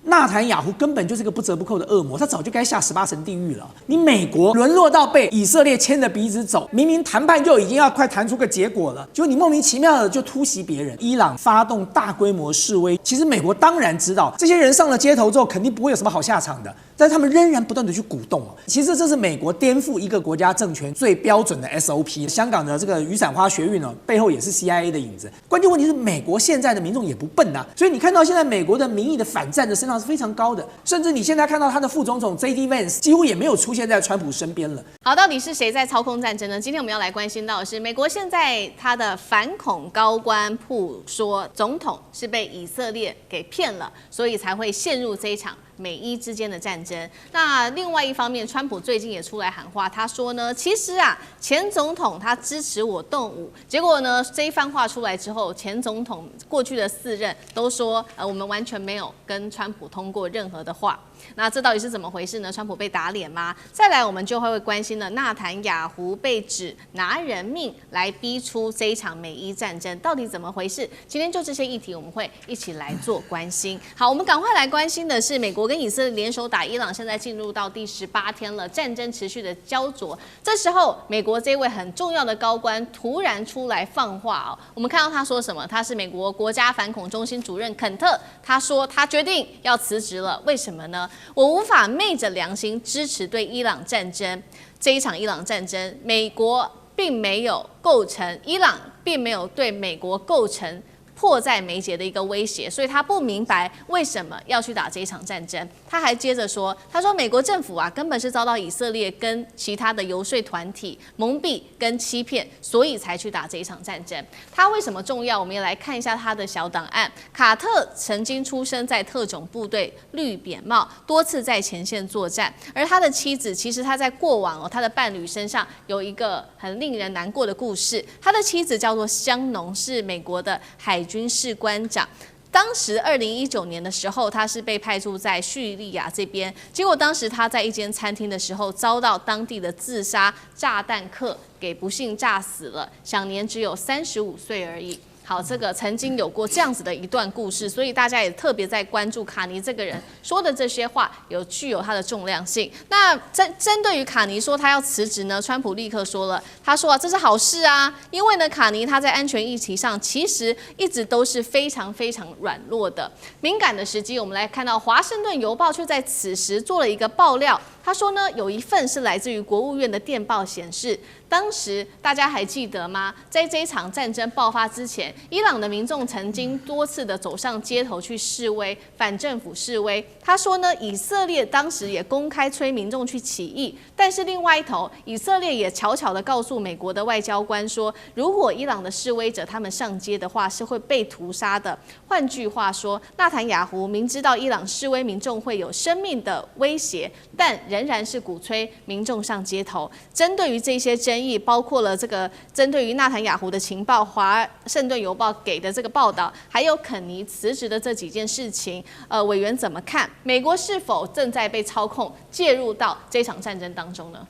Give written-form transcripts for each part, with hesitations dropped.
纳坦雅胡根本就是个不折不扣的恶魔，他早就该下18层地狱了。你美国沦落到被以色列牵着鼻子走，明明谈判就已经要快谈出个结果了，结果你莫名其妙的就突袭别人。伊朗发动大规模示威，其实美国当然知道这些人上了街头之后肯定不会有什么好下场的，但是他们仍然不断的去鼓动哦。其实这是美国颠覆一个国家政权最标准的 SOP。香港的这个雨伞花学运呢，背后也是 CIA 的影子。关键问题是，美国现在的民众也不笨啊，所以你看到现在美国的民意的反战的声浪是非常高的，甚至你现在看到他的副总统 JD Vance 几乎也没有出现在川普身边了。好，到底是谁在操控战争呢？今天我们要来关心到的是，美国现在他的反恐高官曝说，总统是被以色列给骗了，所以才会陷入这一场美伊之间的战争。那另外一方面，川普最近也出来喊话，他说呢，其实啊，前总统他支持我动武，结果呢，这一番话出来之后，前总统过去的4任都说，我们完全没有跟川普通过任何的话。那这到底是怎么回事呢？川普被打脸吗？再来，我们就会关心的纳坦雅胡被指拿人命来逼出这一场美伊战争，到底怎么回事？今天就这些议题，我们会一起来做关心。好，我们赶快来关心的是，美国跟以色列联手打伊朗，现在进入到第18天了，战争持续的焦灼。这时候，美国这位很重要的高官突然出来放话哦，我们看到他说什么？他是美国国家反恐中心主任肯特，他说他决定要辞职了，为什么呢？我无法昧着良心支持对伊朗战争这一场伊朗战争，美国并没有构成，伊朗并没有对美国构成迫在眉睫的一个威胁，所以他不明白为什么要去打这一场战争。他还接着说，他说美国政府啊根本是遭到以色列跟其他的游说团体蒙蔽跟欺骗，所以才去打这一场战争。他为什么重要？我们也来看一下他的小档案。卡特曾经出生在特种部队绿扁帽，多次在前线作战，而他的妻子其实他在过往他的伴侣身上有一个很令人难过的故事。他的妻子叫做香农，是美国的海军士官长。当时2019年的时候，他是被派驻在叙利亚这边，结果当时他在一间餐厅的时候，遭到当地的自杀炸弹客给不幸炸死了，享年只有35岁而已。好，这个曾经有过这样子的一段故事，所以大家也特别在关注卡尼这个人说的这些话具有他的重量性。那针对于卡尼说他要辞职呢，川普立刻说了，他说这是好事啊，因为呢卡尼他在安全议题上其实一直都是非常非常软弱的。敏感的时机，我们来看到《华盛顿邮报》却在此时做了一个爆料。他说呢，有一份是来自于国务院的电报显示，当时大家还记得吗？在这一场战争爆发之前，伊朗的民众曾经多次的走上街头去示威，反政府示威。他说呢，以色列当时也公开催民众去起义，但是另外一头，以色列也悄悄的告诉美国的外交官说，如果伊朗的示威者他们上街的话，是会被屠杀的。换句话说，纳坦雅胡明知道伊朗示威民众会有生命的威胁，但仍然是鼓吹民众上街头。针对于这些争议，包括了这个针对于纳坦雅胡的情报，《华盛顿邮报》给的这个报道，还有肯尼辞职的这几件事情，委员怎么看？美国是否正在被操控，介入到这场战争当中呢？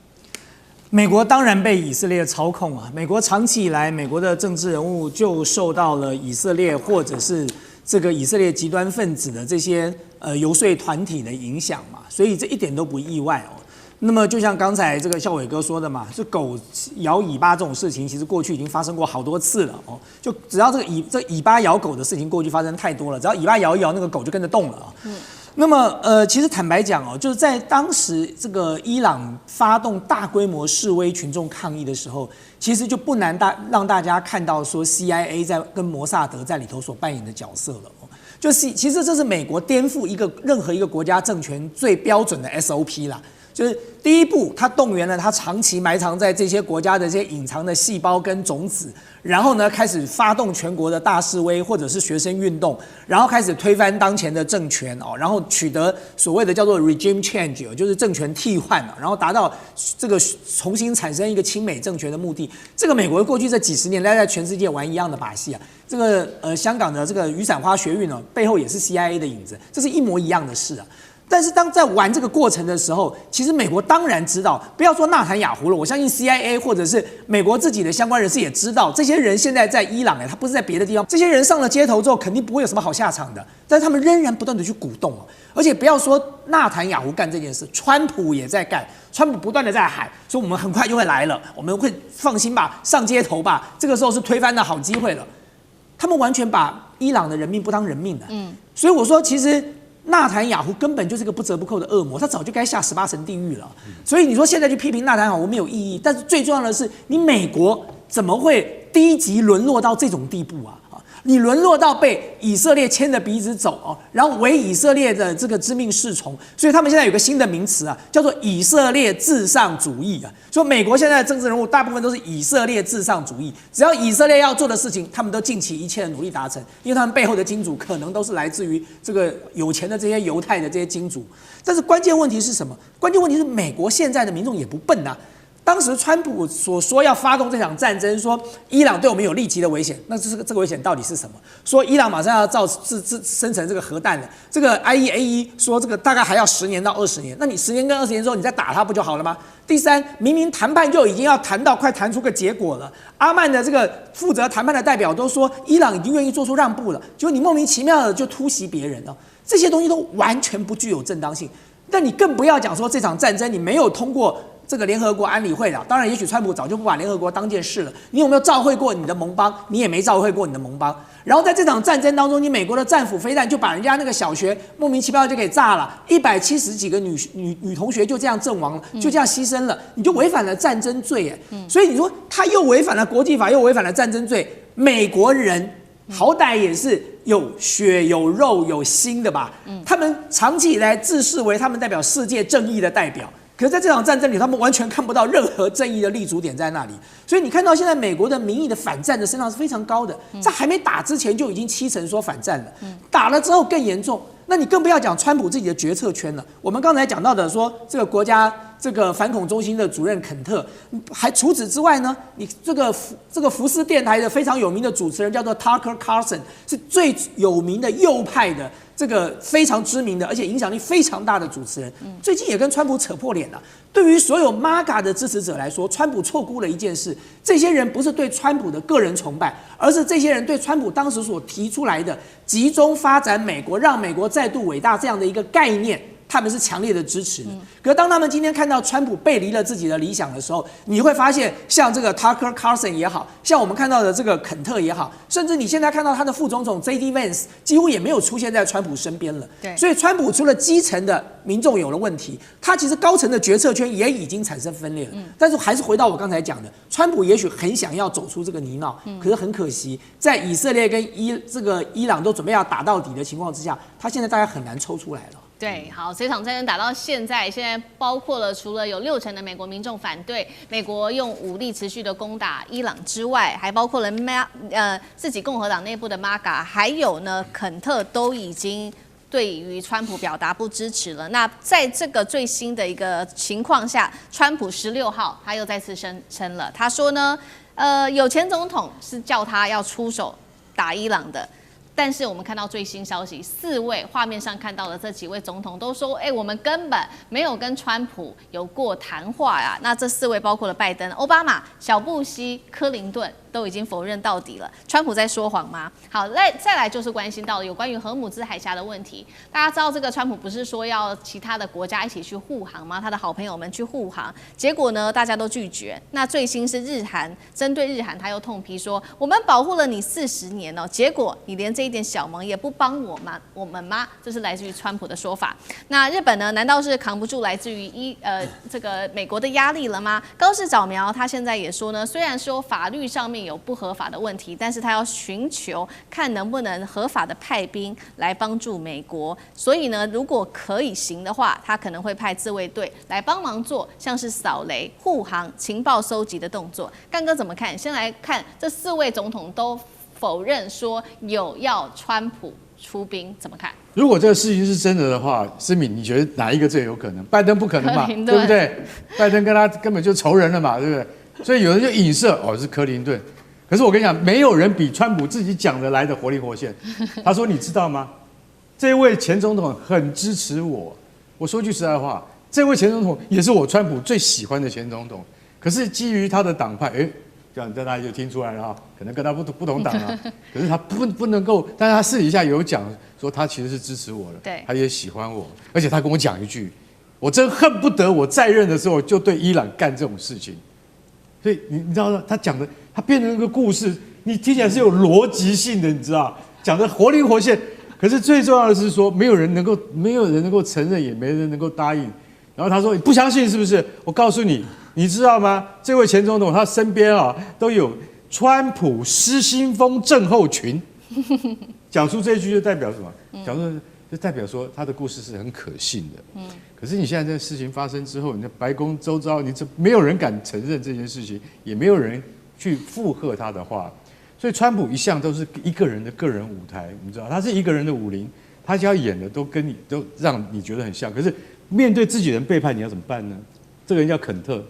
美国当然被以色列操控啊！美国长期以来，美国的政治人物就受到了以色列或者是这个以色列极端分子的这些游说团体的影响嘛，所以这一点都不意外哦。那么就像刚才这个孝伟哥说的嘛，是狗摇尾巴这种事情，其实过去已经发生过好多次了哦。就只要这尾巴咬狗的事情，过去发生太多了，只要尾巴摇一摇，那个狗就跟着动了啊。那么其实坦白讲哦，就是在当时这个伊朗发动大规模示威群众抗议的时候，其实就不难让大家看到说 CIA 在跟摩萨德在里头所扮演的角色了哦。就是其实这是美国颠覆任何一个国家政权最标准的 SOP 啦。就是第一步，他动员了他长期埋藏在这些国家的这些隐藏的细胞跟种子，然后呢开始发动全国的大示威或者是学生运动，然后开始推翻当前的政权哦，然后取得所谓的叫做 regime change， 就是政权替换，然后达到这个重新产生一个亲美政权的目的。这个美国过去这几十年来在全世界玩一样的把戏啊。这个香港的这个雨伞花学运呢，背后也是 CIA 的影子，这是一模一样的事啊。但是当在玩这个过程的时候，其实美国当然知道，不要说纳坦雅胡了，我相信 CIA 或者是美国自己的相关人士也知道，这些人现在在伊朗，他不是在别的地方，这些人上了街头之后，肯定不会有什么好下场的。但是他们仍然不断的去鼓动哦，而且不要说纳坦雅胡干这件事，川普也在干，川普不断的在喊，说我们很快就会来了，我们会放心吧，上街头吧，这个时候是推翻的好机会了。他们完全把伊朗的人命不当人命的，所以我说其实。纳坦雅胡根本就是个不折不扣的恶魔，他早就该下18层地狱了。所以你说现在去批评纳坦雅胡没有意义，但是最重要的是，你美国怎么会低级沦落到这种地步啊？你沦落到被以色列牵着鼻子走哦，然后为以色列的这个知命侍从，所以他们现在有个新的名词啊，叫做以色列至上主义啊。说美国现在的政治人物大部分都是以色列至上主义，只要以色列要做的事情，他们都尽其一切的努力达成，因为他们背后的金主可能都是来自于这个有钱的这些犹太的这些金主。但是关键问题是什么？关键问题是美国现在的民众也不笨啊。当时川普所说要发动这场战争，说伊朗对我们有立即的危险，那这个危险到底是什么？说伊朗马上要生成这个核弹了，这个 IAEA 说这个大概还要10年到20年，那你10年跟20年之后你再打它不就好了吗？第三，明明谈判就已经要谈到快谈出个结果了，阿曼的这个负责谈判的代表都说伊朗已经愿意做出让步了，结果你莫名其妙的就突袭别人了，这些东西都完全不具有正当性。但你更不要讲说这场战争你没有通过这个联合国安理会的，当然，也许川普早就不把联合国当件事了。你有没有召会过你的盟邦？你也没召会过你的盟邦。然后在这场战争当中，你美国的战斧飞弹就把人家那个小学莫名其妙就给炸了，170几个女同学就这样阵亡了，就这样牺牲了，你就违反了战争罪哎。所以你说他又违反了国际法，又违反了战争罪，美国人好歹也是有血有肉有心的吧？他们长期以来自视为他们代表世界正义的代表。可是在这场战争里，他们完全看不到任何正义的立足点在那里，所以你看到现在美国的民意的反战的声浪是非常高的，在还没打之前就已经70%说反战了，打了之后更严重。那你更不要讲川普自己的决策圈了。我们刚才讲到的说，这个国家这个反恐中心的主任肯特，还除此之外呢，你这个福斯电台的非常有名的主持人叫做 Tucker Carlson， 是最有名的右派的。这个非常知名的，而且影响力非常大的主持人，最近也跟川普扯破脸了。对于所有 MAGA 的支持者来说，川普错估了一件事：这些人不是对川普的个人崇拜，而是这些人对川普当时所提出来的集中发展美国，让美国再度伟大这样的一个概念。他们是强烈的支持的，可是当他们今天看到川普背离了自己的理想的时候，你会发现，像这个 Tucker Carlson 也好，像我们看到的这个肯特也好，甚至你现在看到他的副总统 JD Vance 几乎也没有出现在川普身边了。对，所以川普除了基层的民众有了问题，他其实高层的决策圈也已经产生分裂了。但是还是回到我刚才讲的，川普也许很想要走出这个泥淖，可是很可惜，在以色列跟伊朗都准备要打到底的情况之下，他现在大概很难抽出来了。对，好，这场战争打到现在包括了除了有60%的美国民众反对美国用武力持续的攻打伊朗之外，还包括了自己共和党内部的 MAGA， 还有呢肯特都已经对于川普表达不支持了。那在这个最新的一个情况下，川普16号他又再次声了，他说呢，有前总统是叫他要出手打伊朗的。但是我们看到最新消息，4位画面上看到的这几位总统都说，我们根本没有跟川普有过谈话呀。那这4位包括了拜登、奥巴马、小布希、克林顿。都已经否认到底了，川普在说谎吗？好，再来就是关心到有关于荷姆兹海峡的问题。大家知道这个川普不是说要其他的国家一起去护航吗？他的好朋友们去护航，结果呢大家都拒绝。那最新是日韩，针对日韩他又痛批说，我们保护了你40年哦，结果你连这一点小忙也不帮我们吗？这是来自于川普的说法。那日本呢？难道是扛不住来自于这个美国的压力了吗？高市早苗他现在也说呢，虽然说法律上面有不合法的问题，但是他要寻求看能不能合法的派兵来帮助美国。所以呢，如果可以行的话，他可能会派自卫队来帮忙做像是扫雷、护航、情报收集的动作。干哥怎么看？先来看这4位总统都否认说有要川普出兵，怎么看？如果这个事情是真的的话，思敏，你觉得哪一个最有可能？拜登不可能嘛，对不对？拜登跟他根本就仇人了嘛，对不对？所以有人就影射是克林顿。可是我跟你讲，没有人比川普自己讲的来的活灵活现。他说：“你知道吗？这位前总统很支持我，我说句实在话，这位前总统也是我川普最喜欢的前总统。可是基于他的党派，这样大家就听出来了啊，可能跟他不同党啊。可是他不能够，但是他私底下有讲说他其实是支持我的，对，他也喜欢我，而且他跟我讲一句，我真恨不得我在任的时候就对伊朗干这种事情。所以你知道他讲的，他变成一个故事，你听起来是有逻辑性的，你知道，讲的活灵活现。可是最重要的是说，没有人能够承认，也没人能够答应。然后他说：“你不相信是不是？我告诉你，你知道吗？这位前总统他身边啊都有川普失心疯症候群。”讲出这一句就代表什么？讲出就代表说他的故事是很可信的。可是你现在这个事情发生之后，你的白宫周遭，没有人敢承认这件事情，也没有人去附和他的话。所以川普一向都是一个人的个人舞台，你知道，他是一个人的武林，他只要演的都让你觉得很像。可是面对自己人背叛，你要怎么办呢？这个人叫肯特，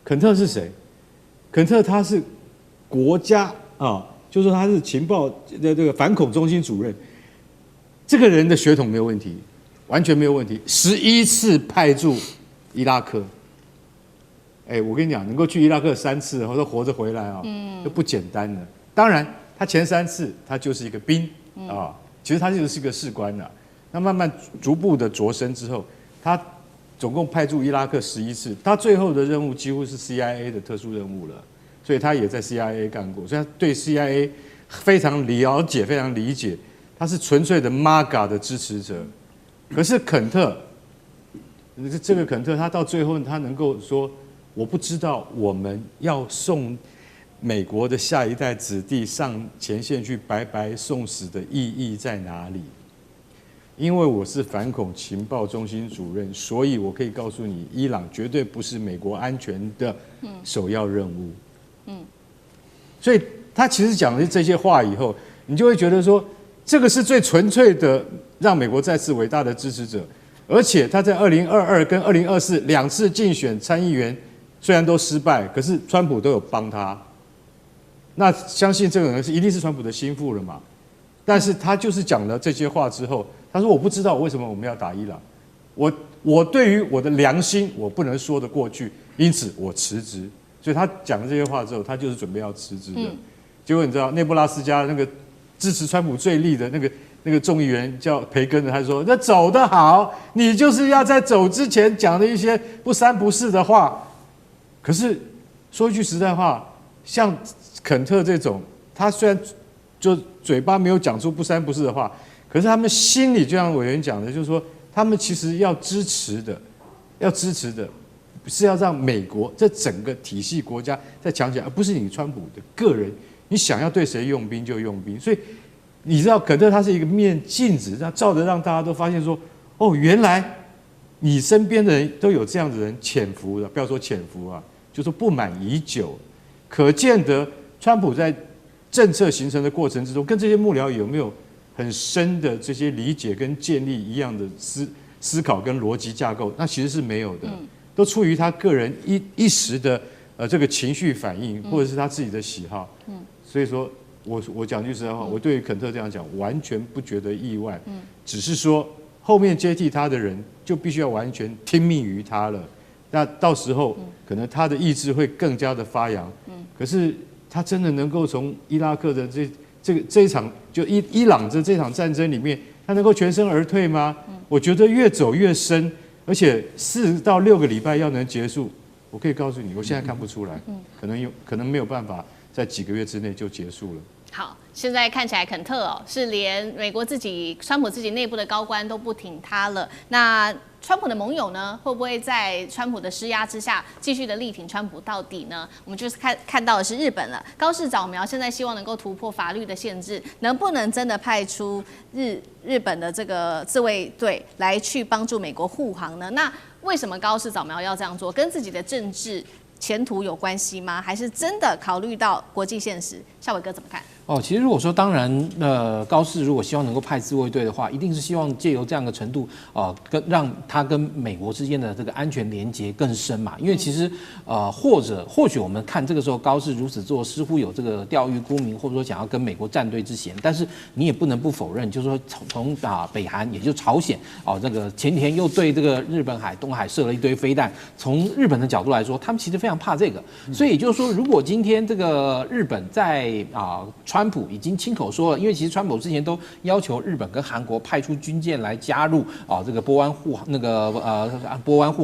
肯特是谁？肯特他是国家啊，就是说他是情报的这个反恐中心主任。这个人的血统没有问题，完全没有问题。11次派驻伊拉克，我跟你讲，能够去伊拉克3次，或者活着回来啊，就不简单了。当然，他前3次他就是一个兵啊，其实他就是一个士官了。那慢慢逐步的擢升之后，他总共派驻伊拉克11次，他最后的任务几乎是 CIA 的特殊任务了，所以他也在 CIA 干过，所以他对 CIA 非常了解，非常理解。他是纯粹的 MAGA 的支持者。可是肯特，这个肯特，他到最后他能够说，我不知道我们要送美国的下一代子弟上前线去白白送死的意义在哪里？因为我是反恐情报中心主任，所以我可以告诉你，伊朗绝对不是美国安全的首要任务。所以他其实讲了这些话以后，你就会觉得说，这个是最纯粹的让美国再次伟大的支持者。而且他在2022跟20242次竞选参议员，虽然都失败，可是川普都有帮他。那相信这个人一定是川普的心腹了嘛？但是他就是讲了这些话之后，他说：“我不知道为什么我们要打伊朗，我对于我的良心我不能说得过去，因此我辞职。”所以他讲了这些话之后，他就是准备要辞职的。结果你知道，内布拉斯加那个支持川普最力的那个众议员叫培根的，他说：“那走得好，你就是要在走之前讲的一些不三不四的话。”可是说一句实在话，像肯特这种，他虽然就嘴巴没有讲出不三不四的话，可是他们心里就像委员讲的，就是说他们其实要支持的是要让美国这整个体系国家再强起来，而不是你川普的个人，你想要对谁用兵就用兵。所以你知道肯特他是一个面镜子，他照着让大家都发现说，哦，原来你身边的人都有这样的人潜伏的，不要说潜伏啊，就说不满已久。可见得川普在政策形成的过程之中，跟这些幕僚有没有很深的这些理解跟建立一样的思考跟逻辑架构？那其实是没有的，都出于他个人一时的这个情绪反应，或者是他自己的喜好。所以说我讲句实在话，我对于肯特这样讲完全不觉得意外，只是说后面接替他的人就必须要完全听命于他了。那到时候可能他的意志会更加的发扬。可是他真的能够从伊拉克的这一场就伊朗的这场战争里面，他能够全身而退吗？我觉得越走越深，而且4到6个礼拜要能结束，我可以告诉你，我现在看不出来，可能没有办法在几个月之内就结束了。好，现在看起来肯特是连美国川普自己内部的高官都不挺他了。那川普的盟友呢，会不会在川普的施压之下继续的力挺川普到底呢？我们就是看到的是日本了，高市早苗现在希望能够突破法律的限制，能不能真的派出日本的这个自卫队来去帮助美国护航呢？那为什么高市早苗要这样做？跟自己的政治前途有关系吗？还是真的考虑到国际现实？孝瑋哥怎么看？其实如果说当然，高市如果希望能够派自卫队的话，一定是希望借由这样的程度，让他跟美国之间的这个安全连结更深嘛。因为其实，或许我们看这个时候高市如此做，似乎有这个钓鱼沽名，或者说想要跟美国站队之嫌。但是你也不能不否认，就是说从北韩，也就是朝鲜，这个前天又对这个日本海、东海射了一堆飞弹。从日本的角度来说，他们其实非常怕这个。所以也就是说，如果今天这个日本在川普已经亲口说了，因为其实川普之前都要求日本跟韩国派出军舰来加入这个波湾护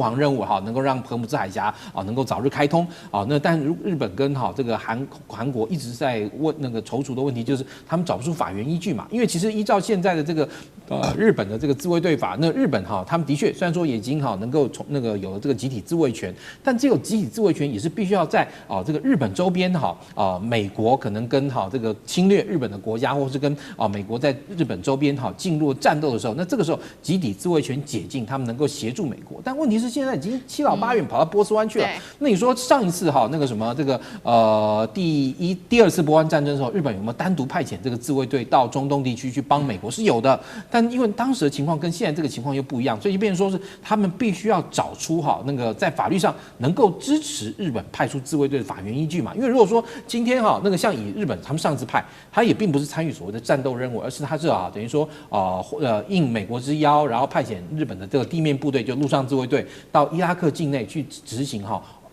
航任务能够让荷姆兹海峡能够早日开通但日本跟这个韩国一直在问那个踌躇的问题，就是他们找不出法源依据嘛。因为其实依照现在的这个日本的这个自卫队法，那日本他们的确虽然说已经能够从有了这个集体自卫权，但只有集体自卫权也是必须要在这个日本周边美国可能跟这个侵略日本的国家，或是跟美国在日本周边进入战斗的时候，那这个时候集体自卫权解禁，他们能够协助美国。但问题是现在已经七老八远跑到波斯湾去了。那你说上一次那个什么这个第二次波湾战争的时候，日本有没有单独派遣这个自卫队到中东地区去帮美国？是有的，但因为当时的情况跟现在这个情况又不一样，所以就变成说是他们必须要找出那个在法律上能够支持日本派出自卫队的法源依据嘛。因为如果说今天那个像以日本他们上次派，他也并不是参与所谓的战斗任务，而是他是等于说应美国之邀，然后派遣日本的这个地面部队，就陆上自卫队到伊拉克境内去执行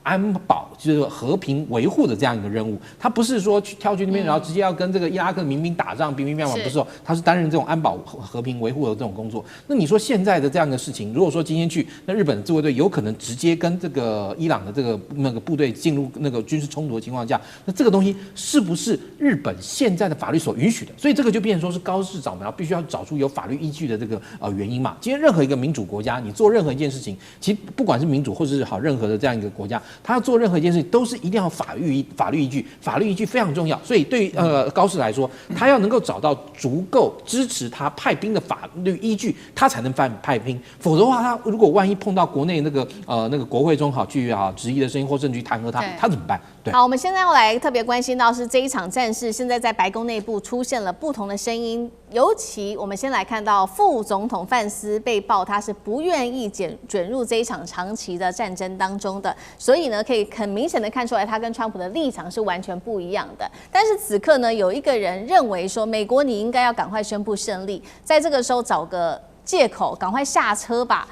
安保，就是和平维护的这样一个任务。他不是说跳去那边，然后直接要跟这个伊拉克民兵打仗，兵兵乓乓，不是他是担任这种安保和平维护的这种工作。那你说现在的这样的事情，如果说今天去，那日本的自卫队有可能直接跟这个伊朗的那个部队进入那个军事冲突的情况下，那这个东西是不是日本现在的法律所允许的？所以这个就变成说是高市早苗必须要找出有法律依据的这个原因嘛。今天任何一个民主国家，你做任何一件事情，其实不管是民主或是任何的这样一个国家，他要做任何一件事情都是一定要法律依据，法律依据非常重要。所以对于高市来说，他要能够找到足够支持他派兵的法律依据，他才能派兵。否则的话，他如果万一碰到国内那个国会中去质疑的声音，或甚至去弹劾他怎么办？对。好，我们现在要来特别关心到是这一场战事，现在在白宫内部出现了不同的声音。尤其我们先来看到副总统范斯被曝他是不愿意卷入这一场长期的战争当中的，所以呢可以很明显的看出来他跟川普的立场是完全不一样的。但是此刻呢，有一个人认为说，美国你应该要赶快宣布胜利，在这个时候找个借口赶快下车吧。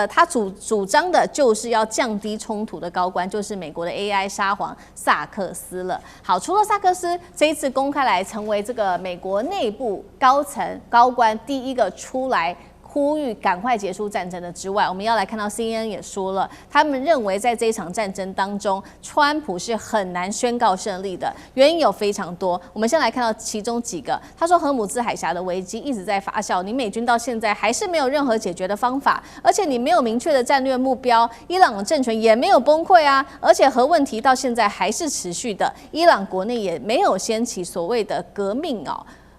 他主张的就是要降低冲突的高官，就是美国的 AI 沙皇萨克斯了。好，除了萨克斯这一次公开来成为这个美国内部高官第一个出来呼吁赶快结束战争的之外，我们要来看到 CNN 也说了，他们认为在这一场战争当中，川普是很难宣告胜利的，原因有非常多。我们先来看到其中几个。他说，荷姆兹海峡的危机一直在发酵，你美军到现在还是没有任何解决的方法，而且你没有明确的战略目标，伊朗的政权也没有崩溃啊，而且核问题到现在还是持续的，伊朗国内也没有掀起所谓的革命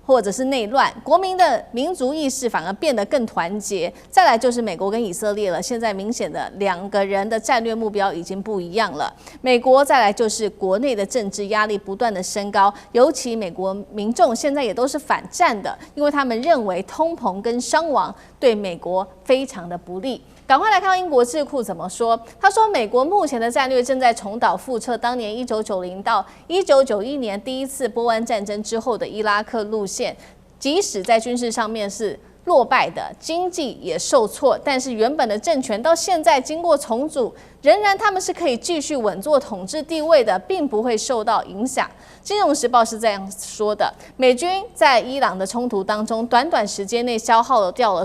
或者是内乱，国民的民族意识反而变得更团结。再来就是美国跟以色列了，现在明显的两个人的战略目标已经不一样了。美国再来就是国内的政治压力不断的升高，尤其美国民众现在也都是反战的，因为他们认为通膨跟伤亡对美国非常的不利。赶快来看到英国智库怎么说。他说，美国目前的战略正在重蹈覆辙当年1990到1991年第一次波湾战争之后的伊拉克路线，即使在军事上面是落败的，经济也受挫，但是原本的政权到现在经过重组，仍然他们是可以继续稳坐统治地位的，并不会受到影响。金融时报是这样说的，美军在伊朗的冲突当中，短短时间内消耗掉了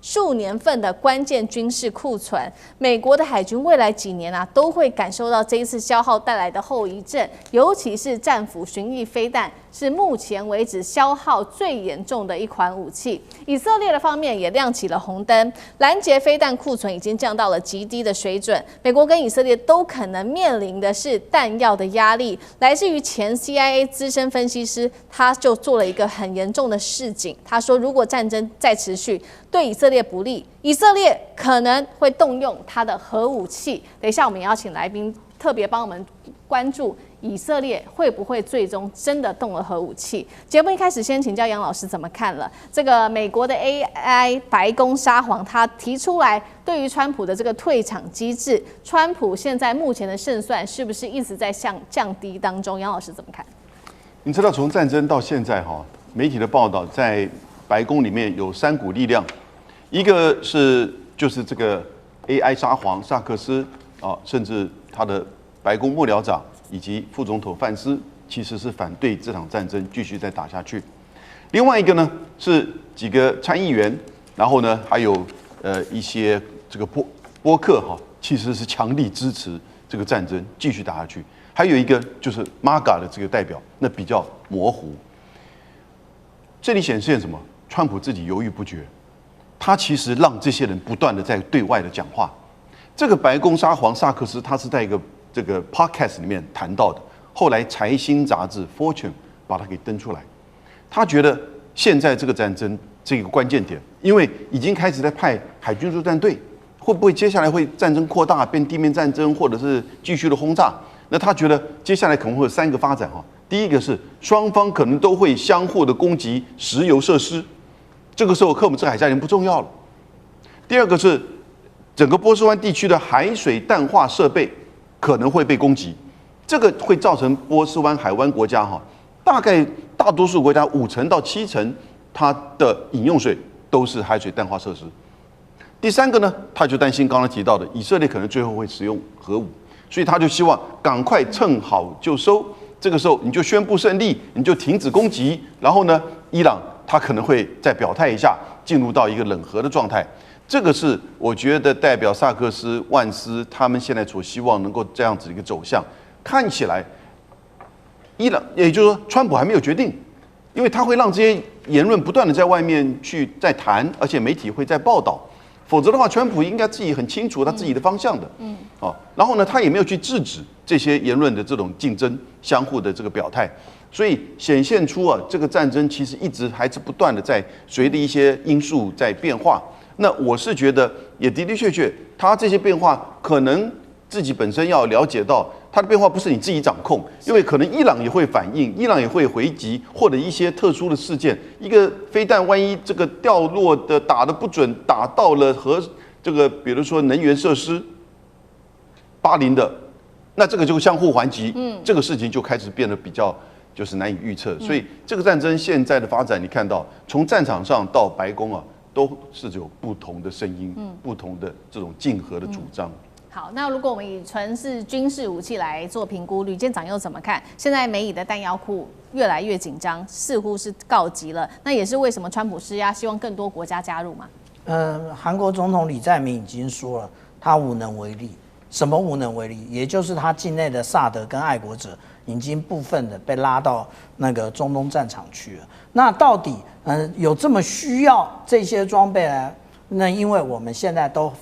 数年份的关键军事库存，美国的海军未来几年都会感受到这一次消耗带来的后遗症，尤其是战斧巡弋飞弹是目前为止消耗最严重的一款武器。以色列的方面也亮起了红灯，拦截飞弹库存已经降到了极低的水准，美国跟以色列都可能面临的是弹药的压力。来自于前 CIA 资深分析师，他就做了一个很严重的示警，他说如果战争再持续，对以色列不利，以色列可能会动用他的核武器。等一下我们也要请来宾特别帮我们关注以色列会不会最终真的动了核武器。节目一开始先请教杨老师怎么看了这个美国的 AI 白宫沙皇，他提出来对于川普的这个退场机制，川普现在目前的胜算是不是一直在降低当中？杨老师怎么看？你知道从战争到现在媒体的报道在白宫里面有3股力量，一个就是这个 AI 沙皇萨克斯甚至他的白宫幕僚长以及副总统范斯，其实是反对这场战争继续再打下去。另外一个呢是几个参议员，然后呢还有一些这个播客其实是强力支持这个战争继续打下去。还有一个就是 MAGA 的这个代表，那比较模糊。这里显现什么？川普自己犹豫不决，他其实让这些人不断的在对外的讲话。这个白宫沙皇萨克斯，他是在一个这个 podcast 里面谈到的，后来财新杂志 Fortune 把它给登出来。他觉得现在这个战争这个关键点，因为已经开始在派海军陆战队，会不会接下来会战争扩大变地面战争，或者是继续的轰炸？那他觉得接下来可能会有3个发展第一个是双方可能都会相互的攻击石油设施，这个时候科姆兹海峡已经不重要了。第二个是整个波斯湾地区的海水淡化设备可能会被攻击，这个会造成波斯湾海湾国家大概大多数国家50%到70%它的饮用水都是海水淡化设施。第3个呢，他就担心刚刚提到的以色列可能最后会使用核武。所以他就希望赶快趁好就收，这个时候你就宣布胜利，你就停止攻击，然后呢，伊朗他可能会再表态一下，进入到一个冷和的状态。这个是我觉得代表萨克斯、万斯他们现在所希望能够这样子的一个走向。看起来，伊朗也就是说，川普还没有决定，因为他会让这些言论不断的在外面去在谈，而且媒体会在报道。否则的话，川普应该自己很清楚他自己的方向的，然后呢，他也没有去制止这些言论的这种竞争、相互的这个表态，所以显现出这个战争其实一直还是不断的在随着一些因素在变化。那我是觉得也的的确确，他这些变化可能自己本身要了解到，它的变化不是你自己掌控，因为可能伊朗也会反应，伊朗也会回击，或者一些特殊的事件，一个飞弹万一这个掉落的打得不准，打到了和这个比如说能源设施巴林的，那这个就相互还击，这个事情就开始变得比较就是难以预测。所以这个战争现在的发展，你看到从战场上到白宫都是有不同的声音，不同的这种竞合的主张。好，那如果我们以纯是军事武器来做评估，吕舰长又怎么看？现在美以的弹药库越来越紧张，似乎是告急了。那也是为什么川普施压，希望更多国家加入嘛？韩国总统李在明已经说了，他无能为力。什么无能为力？也就是他境内的萨德跟爱国者已经部分的被拉到那个中东战场去了。那到底有这么需要这些装备呢？那因为我们现在都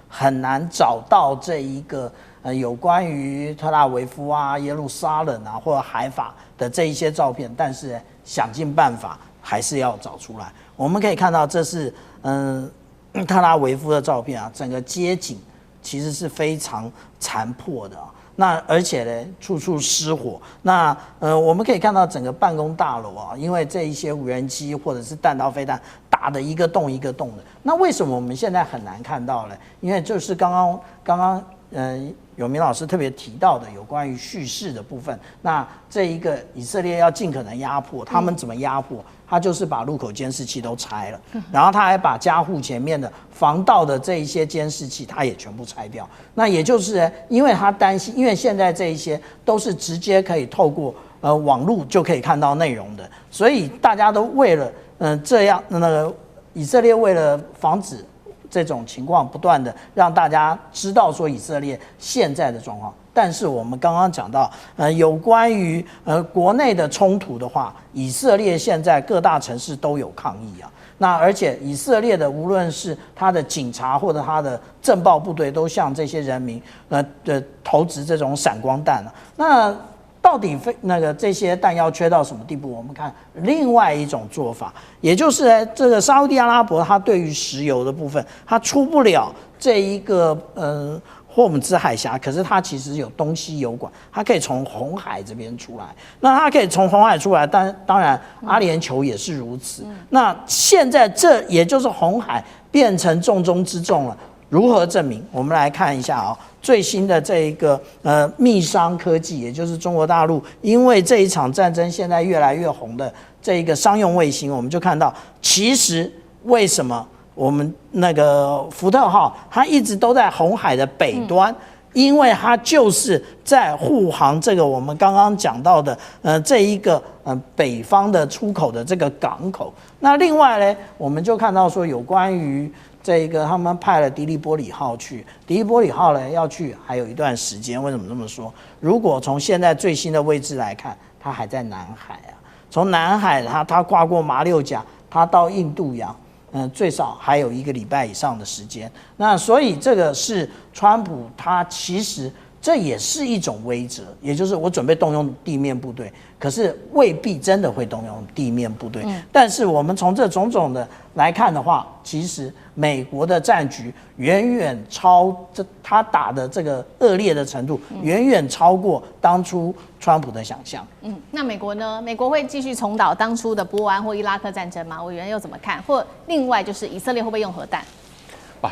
很难找到这一个有关于特拉维夫耶路撒冷或者海法的这一些照片，但是想尽办法还是要找出来。我们可以看到这是特拉维夫的照片整个街景其实是非常残破的那而且呢，处处失火。那我们可以看到整个办公大楼因为这一些无人机或者是弹道飞弹打的一个洞一个洞的。那为什么我们现在很难看到呢？因为就是刚刚有明老师特别提到的有关于叙事的部分。那这一个以色列要尽可能压迫，他们怎么压迫？他就是把路口监视器都拆了，然后他还把家户前面的防盗的这一些监视器，他也全部拆掉。那也就是因为他担心，因为现在这一些都是直接可以透过网络就可以看到内容的，所以大家都为了这样以色列为了防止这种情况不断的让大家知道说以色列现在的状况。但是我们刚刚讲到，有关于国内的冲突的话，以色列现在各大城市都有抗议那而且以色列的无论是他的警察或者他的政报部队，都向这些人民投掷这种闪光弹那到底这些弹药缺到什么地步？我们看另外一种做法，也就是这个沙烏地阿拉伯，它对于石油的部分，它出不了这一个霍姆兹海峡，可是它其实有东西油管，它可以从红海这边出来。那它可以从红海出来，当然阿联酋也是如此。那现在这也就是红海变成重中之重了。如何证明？我们来看一下啊、最新的这一个密商科技，也就是中国大陆因为这一场战争现在越来越红的这一个商用卫星，我们就看到，其实为什么我们那个福特号它一直都在红海的北端？因为它就是在护航这个我们刚刚讲到的这一个北方的出口的这个港口。那另外呢，我们就看到说有关于这一个他们派了迪利波里号去，迪利波里号呢要去还有一段时间。为什么这么说？如果从现在最新的位置来看，它还在南海啊。从南海它跨过马六甲，它到印度洋，最少还有1个礼拜以上的时间。那所以这个是川普他其实这也是一种威慑，也就是我准备动用地面部队，可是未必真的会动用地面部队。但是我们从这种种的来看的话，其实美国的战局远远他打的这个恶劣的程度，远远超过当初川普的想象。那美国呢？美国会继续重蹈当初的波湾或伊拉克战争吗？委员又怎么看？或另外就是以色列会不会用核弹？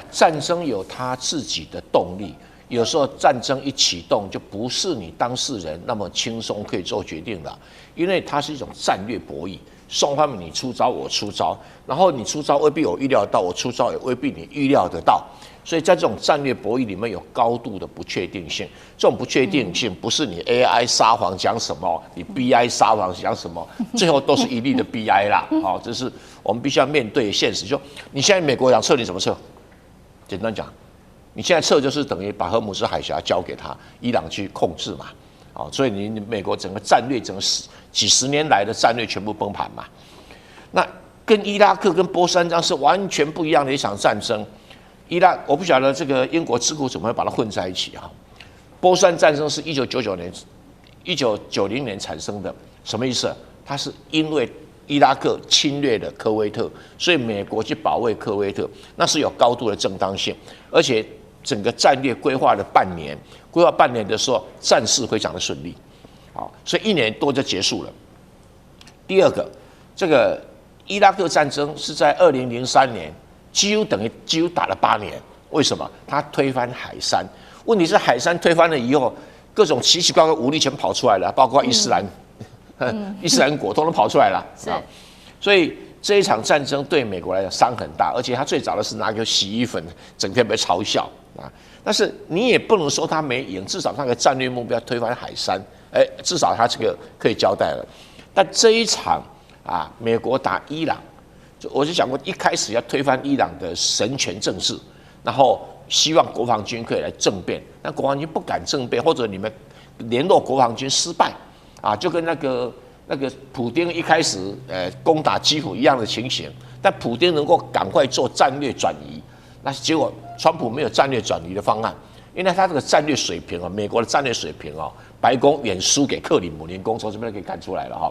战争有它自己的动力。有时候战争一启动，就不是你当事人那么轻松可以做决定的，因为它是一种战略博弈，双方你出招我出招，然后你出招未必我预料到，我出招也未必你预料得到，所以在这种战略博弈里面有高度的不确定性。这种不确定性不是你 AI 撒谎讲什么，你 BI 撒谎讲什么，最后都是一粒的 BI 啦。好，这是我们必须要面对的现实。就你现在美国想撤，你怎么撤？简单讲。你现在撤就是等于把荷姆斯海峡交给他伊朗去控制嘛，所以你美国整个战略整个几十年来的战略全部崩盘嘛。那跟伊拉克跟波斯湾是完全不一样的一场战争。我不晓得这个英国智库怎么会把它混在一起啊？波斯湾战争是1990年产生的，什么意思？它是因为伊拉克侵略了科威特，所以美国去保卫科威特，那是有高度的正当性，而且整个战略规划了半年，规划半年的时候，战事非常的顺利，好，所以1年多就结束了。第二个，这个伊拉克战争是在2003年，几乎打了8年。为什么？他推翻海珊，问题是海珊推翻了以后，各种奇奇怪怪武力全跑出来了，包括伊斯兰。伊斯兰国通通跑出来了，所以这一场战争对美国来讲伤很大，而且他最早的是拿个洗衣粉，整天被嘲笑啊。但是你也不能说他没赢，至少那个战略目标推翻海珊，至少他这个可以交代了。但这一场美国打伊朗，我就讲过，一开始要推翻伊朗的神权政治，然后希望国防军可以来政变，但国防军不敢政变，或者你们联络国防军失败。就跟那个普丁一开始攻打基辅一样的情形，但普丁能够赶快做战略转移，那结果川普没有战略转移的方案，因为他这个战略水平美国的战略水平白宫远输给克里姆林宫，从这边可以看出来了哈。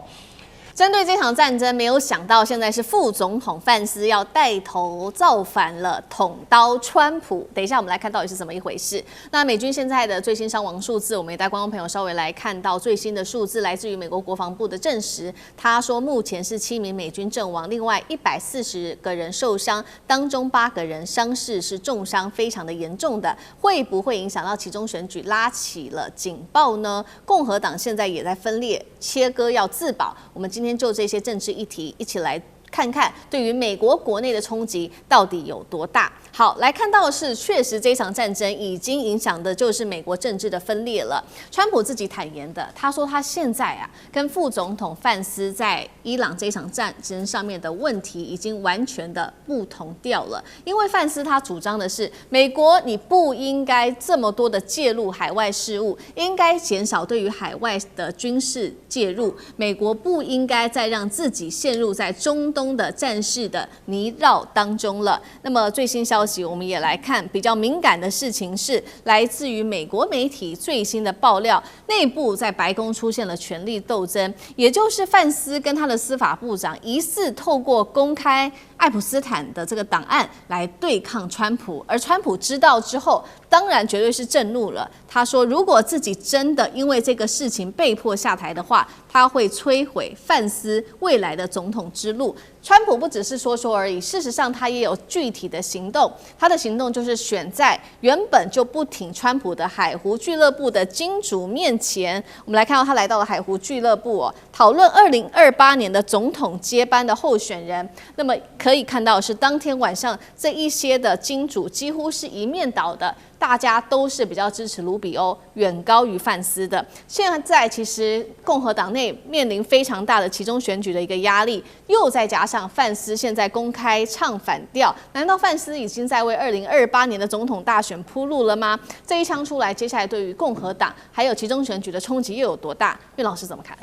针对这场战争，没有想到现在是副总统范斯要带头造反了，捅刀川普。等一下我们来看到底是怎么一回事。那美军现在的最新伤亡数字，我们也带观众朋友稍微来看到最新的数字，来自于美国国防部的证实。他说目前是7名美军阵亡，另外140个人受伤，当中8个人伤势是重伤，非常的严重的。会不会影响到期中选举，拉起了警报呢？共和党现在也在分裂切割，要自保。我们今天就这些政治议题一起来看看对于美国国内的冲击到底有多大。好，来看到的是，确实这场战争已经影响的就是美国政治的分裂了。川普自己坦言的，他说他现在跟副总统范斯在伊朗这场战争上面的问题已经完全的不同调了。因为范斯他主张的是，美国你不应该这么多的介入海外事务，应该减少对于海外的军事介入。美国不应该再让自己陷入在中东的战事的泥淖当中了。那么最新消息，我们也来看比较敏感的事情是来自于美国媒体最新的爆料，内部在白宫出现了权力斗争，也就是范斯跟他的司法部长疑似透过公开爱普斯坦的这个档案来对抗川普，而川普知道之后，当然绝对是震怒了。他说，如果自己真的因为这个事情被迫下台的话，他会摧毁范斯未来的总统之路。川普不只是说说而已，事实上他也有具体的行动。他的行动就是选在原本就不挺川普的海湖俱乐部的金主面前。我们来看到他来到了海湖俱乐部讨论2028年的总统接班的候选人。那么可以看到是当天晚上这一些的金主几乎是一面倒的。大家都是比较支持卢比欧，远高于范斯的。现在其实共和党内面临非常大的期中选举的一个压力，又再加上范斯现在公开唱反调，难道范斯已经在为2028年的总统大选铺路了吗？这一枪出来，接下来对于共和党还有期中选举的冲击又有多大？岳老师怎么看？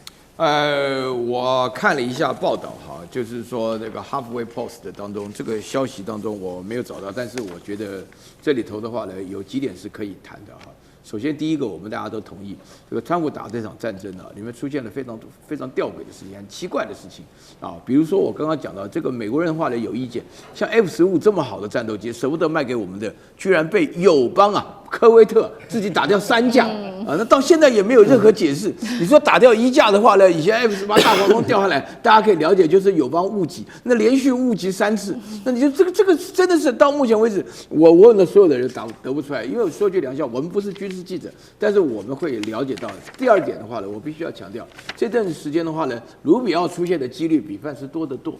我看了一下报道哈，就是说那个 Halfway Post 当中这个消息当中我没有找到，但是我觉得这里头的话呢，有几点是可以谈的哈。首先，第一个，我们大家都同意，这个川普打这场战争呢，里面出现了非常吊诡的事情，很奇怪的事情啊。比如说我刚刚讲到这个美国人的话呢有意见，像 F-15这么好的战斗机，舍不得卖给我们的，居然被友邦科威特自己打掉3架那到现在也没有任何解释。你说打掉1架的话呢，以前 F-18大黄蜂掉下来，大家可以了解就是友邦误击，那连续误击3次，那你就这个真的是到目前为止，我问了所有的人得不出来，因为说句良心，我们不是军事记者，但是我们会了解到。第二点的话呢，我必须要强调，这段时间的话呢，卢比奥出现的几率比范斯多得多。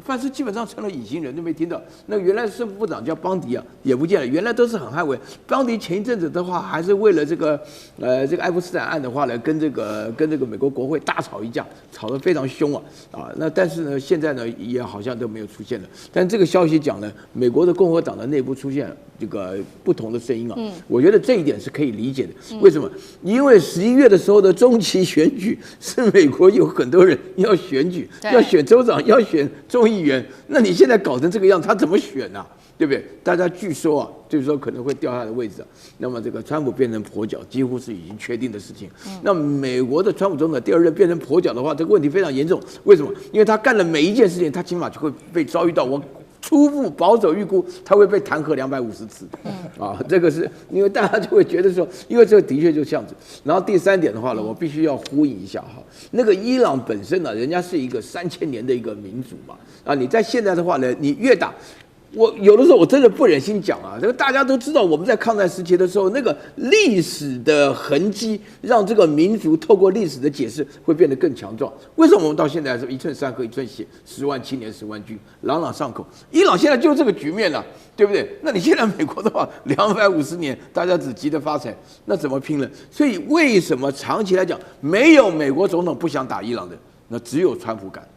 范斯基本上成了隐形人，都没听到。那原来生部长叫邦迪也不见了。原来都是很捍卫邦迪。前一阵子的话，还是为了这个爱普斯坦案的话呢，跟这个美国国会大吵一架，吵得非常凶那但是呢，现在呢也好像都没有出现了。但这个消息讲呢，美国的共和党的内部出现这个不同的声音我觉得这一点是可以理解的。为什么？因为11月的时候的中期选举是美国有很多人要选举，要选州长，要选众议员，那你现在搞成这个样子，他怎么选对不对？大家据说就是说可能会掉他的位置那么这个川普变成跛脚，几乎是已经确定的事情。那美国的川普总统第2任变成跛脚的话，这个问题非常严重。为什么？因为他干了每一件事情，他起码就会被遭遇到我初步保守预估，他会被弹劾250次。这个是因为大家就会觉得说，因为这个的确就这样子。然后第3点的话呢，我必须要呼应一下那个伊朗本身人家是一个3000年的一个民族嘛你在现在的话呢，你越打。我有的时候我真的不忍心讲这个大家都知道，我们在抗战时期的时候，那个历史的痕迹让这个民族透过历史的解释会变得更强壮。为什么我们到现在是1寸山河1寸血，10万青年10万军，朗朗上口？伊朗现在就是这个局面了，对不对？那你现在美国的话，250年大家只急着发财，那怎么拼了？所以为什么长期来讲，没有美国总统不想打伊朗的，那只有川普敢。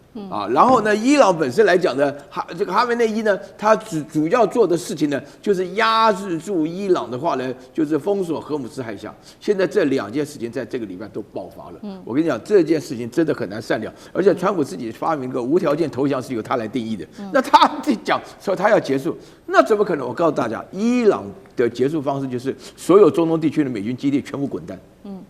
然后呢，伊朗本身来讲呢，这个哈梅内伊呢，他主要做的事情呢，就是压制住伊朗的话呢，就是封锁荷姆斯海峡。现在这2件事情在这个礼拜都爆发了。我跟你讲，这件事情真的很难善了。而且川普自己发明个无条件投降是由他来定义的。那他自己讲说他要结束，那怎么可能？我告诉大家，伊朗的结束方式就是所有中东地区的美军基地全部滚蛋。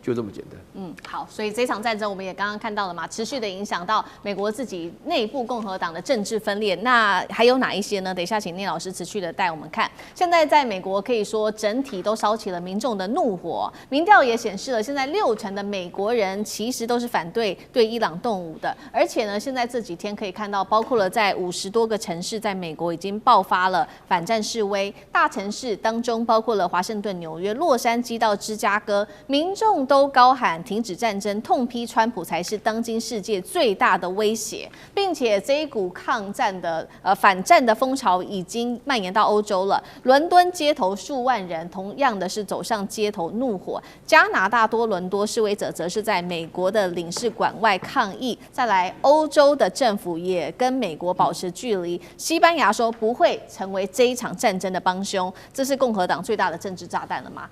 就这么简单。好，所以这场战争我们也刚刚看到了嘛，持续的影响到美国自己内部共和党的政治分裂。那还有哪一些呢？等一下请聂老师持续的带我们看。现在在美国可以说整体都烧起了民众的怒火，民调也显示了现在60%的美国人其实都是反对伊朗动武的。而且呢，现在这几天可以看到，包括了在50多个城市在美国已经爆发了反战示威，大城市当中包括了华盛顿、纽约、洛杉矶到芝加哥，民众都高喊停止战争，痛批川普才是当今世界最大的威胁，并且这一股抗战的反战的风潮已经蔓延到欧洲了。伦敦街头数万人同样的是走上街头怒火，加拿大多伦多示威者则是在美国的领事馆外抗议。再来，欧洲的政府也跟美国保持距离。西班牙说不会成为这一场战争的帮凶，这是共和党最大的政治炸弹了吗？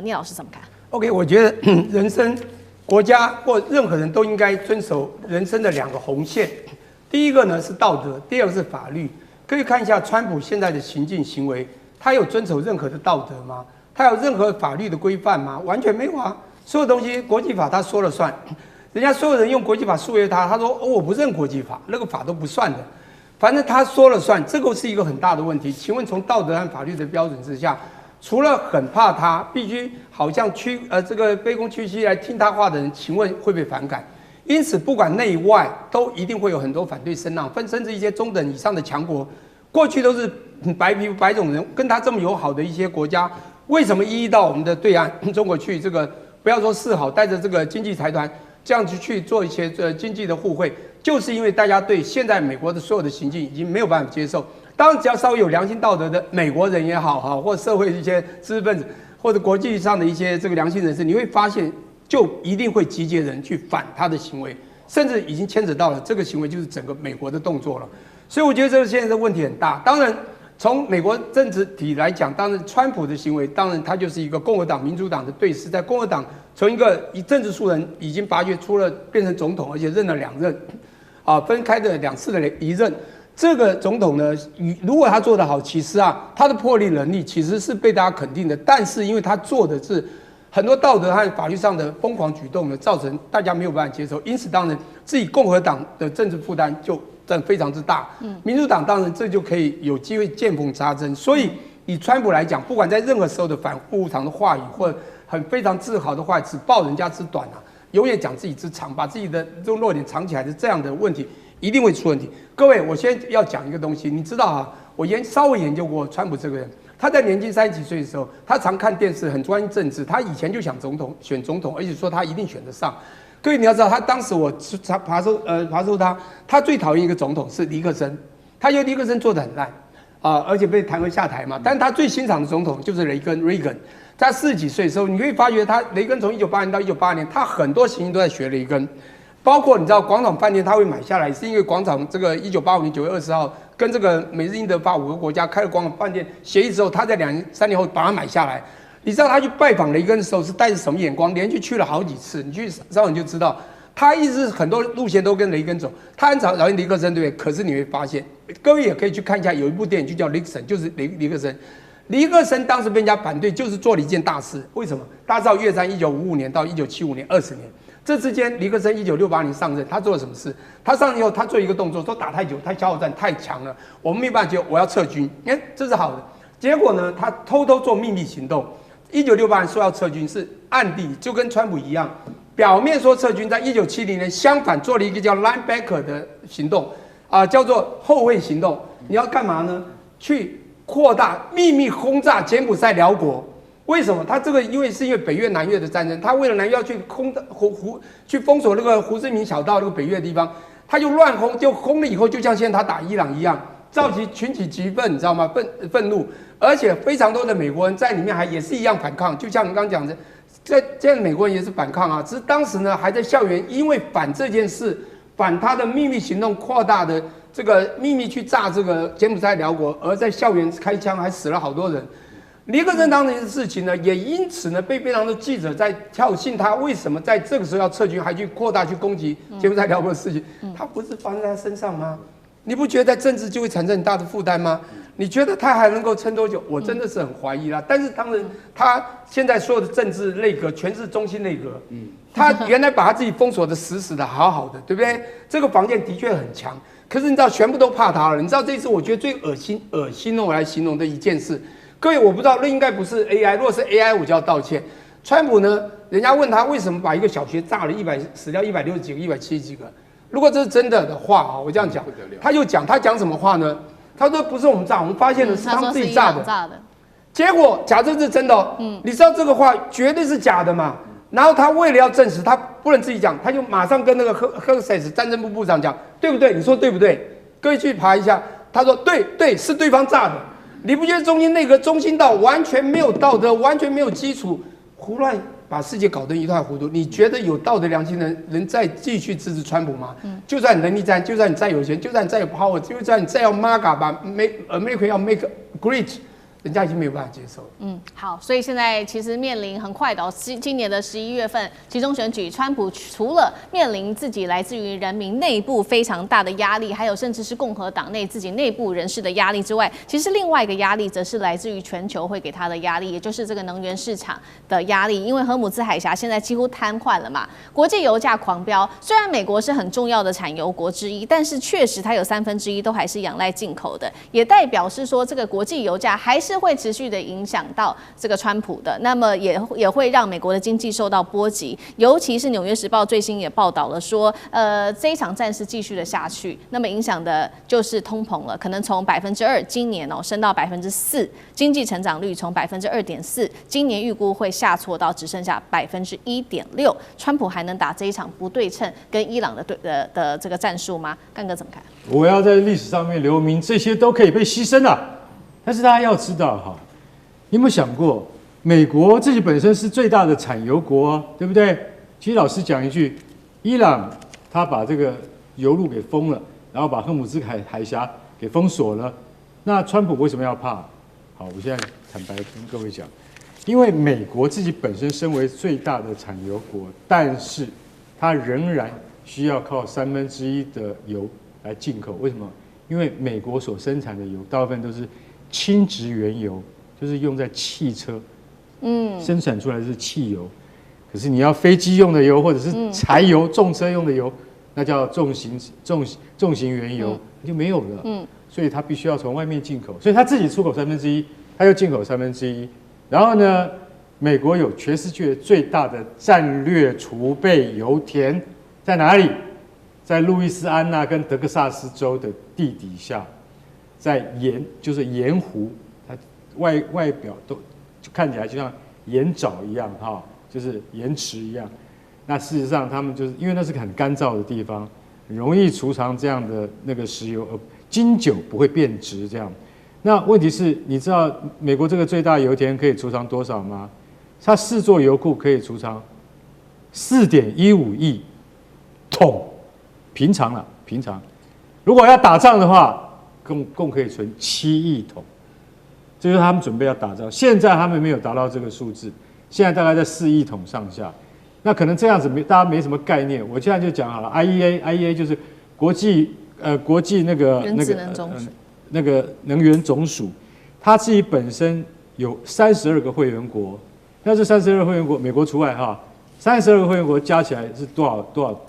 聂老师怎么看？ OK， 我觉得人生、国家或任何人都应该遵守人生的2个红线。第一个呢是道德，第2个是法律。可以看一下川普现在的行径行为，他有遵守任何的道德吗？他有任何法律的规范吗？完全没有啊！所有东西国际法他说了算，人家所有人用国际法束约他，他说、哦、我不认国际法，那个法都不算的。反正他说了算，这个是一个很大的问题。请问从道德和法律的标准之下，除了很怕他，必须好像这个卑躬屈膝来听他话的人，请问会不会反感？因此，不管内外，都一定会有很多反对声浪，甚至一些中等以上的强国，过去都是白皮肤白种人，跟他这么友好的一些国家，为什么一一到我们的对岸中国去？这个不要说示好，带着这个经济财团这样去做一些经济的互惠，就是因为大家对现在美国的所有的行径已经没有办法接受。当然，只要稍微有良心道德的美国人也好哈，或社会一些知识分子，或者国际上的一些这个良心人士，你会发现，就一定会集结人去反他的行为，甚至已经牵扯到了这个行为就是整个美国的动作了。所以我觉得这个现在的问题很大。当然，从美国政治体来讲，当然川普的行为，当然他就是一个共和党、民主党的对峙，在共和党从一个政治素人已经拔擢出了变成总统，而且任了2任，分开的2次的1任。这个总统呢，如果他做得好，其实他的魄力能力其实是被大家肯定的。但是因为他做的是很多道德和法律上的疯狂举动呢，造成大家没有办法接受。因此，当然自己共和党的政治负担就非常之大。民主党当然这就可以有机会见缝插针。所以以川普来讲，不管在任何时候的反复无常的话语，或非常自豪的话，只报人家之短永远讲自己之长，把自己的这种弱点藏起来的这样的问题，一定会出问题。各位，我先要讲一个东西，你知道我稍微研究过川普这个人。他在年轻30几岁的时候，他常看电视，很关心政治。他以前就想选总统，而且说他一定选得上。各位你要知道，他当时我爬搜他最讨厌一个总统是尼克森，他觉得尼克森做得很烂而且被弹劾下台嘛。但是他最欣赏的总统就是雷根。他40几岁的时候，你可以发觉雷根从1980年到1982年，他很多行径都在学雷根。包括你知道广场饭店他会买下来，是因为广场这个1985年9月20号跟这个美日英德法5个国家开了广场饭店协议之后，他在2年3年后把它买下来。你知道他去拜访雷根的时候是带着什么眼光？连续去了好几次，你去稍后你就知道，他一直很多路线都跟雷根走。他很讨厌尼克森，对不对？可是你会发现，各位也可以去看一下，有一部电影就叫《尼克森》，就是尼克森。尼克森当时被人家反对，就是做了一件大事。为什么？大家知道越战1955年到1975年20年。这之间，尼克森1968年上任，他做了什么事？他上任以后，他做一个动作，说打太久，他消耗战太强了，我们没办法接受，我要撤军。这是好的。结果呢，他偷偷做秘密行动。1968年说要撤军，是暗地就跟川普一样，表面说撤军，在1970年相反做了一个叫 linebacker 的行动，叫做后卫行动。你要干嘛呢？去扩大秘密轰炸柬埔寨、辽国。为什么？他这个因为北越南越的战争，他为了南越要去去封锁那个胡志明小道那个北越的地方，他就乱轰，就轰了以后，就像现在他打伊朗一样，召集群起激愤，你知道吗？愤怒，而且非常多的美国人在里面也是一样反抗，就像你刚刚讲的，现在美国人也是反抗只是当时呢还在校园，因为反这件事，反他的秘密行动扩大的这个秘密去炸这个柬埔寨、辽国，而在校园开枪，还死了好多人。尼克森当年的事情呢，也因此呢被非常多记者在挑衅他为什么在这个时候要撤军，还去扩大去攻击柬埔寨、辽国的事情，他不是发生在他身上吗？你不觉得在政治就会产生很大的负担吗？你觉得他还能够撑多久？我真的是很怀疑啦。但是当然，他现在所有的政治内阁全是中心内阁，他原来把他自己封锁的死死的、好好的，对不对？这个防线的确很强，可是你知道，全部都怕他了。你知道这次我觉得最恶心我来形容的一件事。各位，我不知道，那应该不是 AI。如果是 AI， 我就要道歉。川普呢，人家问他为什么把一个小学炸了死掉160几个、170几个。如果这是真的话我这样讲，他讲什么话呢？他说不是我们炸，我们发现的是他们自己炸的。结果假设是真的你知道这个话绝对是假的嘛？然后他为了要证实，他不能自己讲，他就马上跟那个赫塞斯战争部部长讲，对不对？你说对不对？各位去爬一下，他说对，是对方炸的。你不觉得中间那个中心到完全没有道德，完全没有基础，胡乱把世界搞得一塌糊涂？你觉得有道德良心的人能再继续支持川普吗？就算你能力再，就算你再有钱，就算你再有 power， 就算你再要 MAGA 把America 要 make great，人家已经没有办法接受了。好，所以现在其实面临很快的今年的11月份期中选举，川普除了面临自己来自于人民内部非常大的压力，还有甚至是共和党内自己内部人士的压力之外，其实另外一个压力则是来自于全球会给他的压力，也就是这个能源市场的压力。因为荷姆兹海峡现在几乎瘫痪了嘛，国际油价狂飙。虽然美国是很重要的产油国之一，但是确实它有1/3都还是仰赖进口的，也代表是说这个国际油价还是会持续的影响到这个川普的，那么也会让美国的经济受到波及。尤其是《纽约时报》最新也报道了说，这一场战事继续的下去，那么影响的就是通膨了，可能从2%今年升到4%，经济成长率从2.4%，今年预估会下挫到只剩下1.6%。川普还能打这一场不对称跟伊朗的这个战术吗？干哥怎么看？我要在历史上面留名，这些都可以被牺牲了。但是大家要知道哈，你有没有想过，美国自己本身是最大的产油国啊，对不对？其实老实讲一句，伊朗他把这个油路给封了，然后把荷姆兹海峡给封锁了，那川普为什么要怕？好，我现在坦白跟各位讲，因为美国自己本身身为最大的产油国，但是它仍然需要靠1/3的油来进口。为什么？因为美国所生产的油大部分都是轻质原油，就是用在汽车，生产出来的是汽油。可是你要飞机用的油，或者是柴油、重车用的油，那叫重型原油，就没有了。所以它必须要从外面进口，所以它自己出口1/3，它又进口1/3。然后呢，美国有全世界最大的战略储备油田在哪里？在路易斯安那跟德克萨斯州的地底下，在就是盐湖，它外表都就看起来就像盐沼一样哈，就是盐池一样。那事实上，他们就是因为那是个很干燥的地方，很容易储藏这样的那个石油，经久不会变质这样。那问题是，你知道美国这个最大油田可以储藏多少吗？它4座油库可以储藏4.15亿桶，平常。如果要打仗的话，共可以存7亿桶。这就是他们准备要打仗。现在他们没有达到这个数字，现在大概在4亿桶上下。那可能这样子大家没什么概念。我现在就讲好了 ，IEA 就是国际那个能源总署，它自己本身有32个会员国，那这32个会员国，美国除外哈，32个会员国加起来是多少？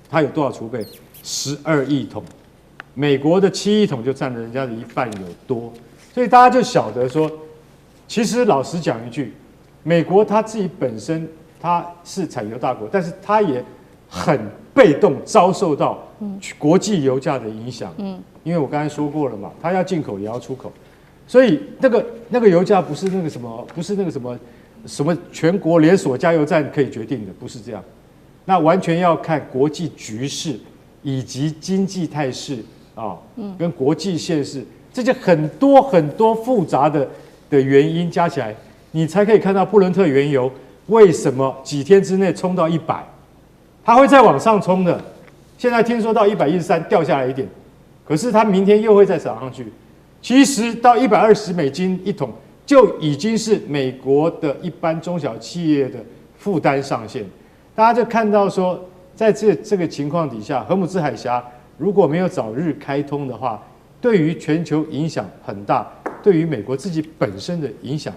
它有多少储备？12亿桶，美国的7亿桶就占了人家的1半有多，所以大家就晓得说，其实老实讲一句，美国它自己本身它是产油大国，但是它也很被动遭受到国际油价的影响。因为我刚才说过了嘛，它要进口也要出口，所以那个油价不是那个什么全国连锁加油站可以决定的，不是这样。那完全要看国际局势以及经济态势啊，跟国际现势，这些很多复杂的原因加起来，你才可以看到布伦特原油为什么几天之内冲到100，它会再往上冲的。现在听说到113掉下来一点，可是它明天又会再涨上去。其实到$120一桶就已经是美国的一般中小企业的负担上限。大家就看到说，在这个情况底下，荷姆兹海峡如果没有早日开通的话，对于全球影响很大，对于美国自己本身的影响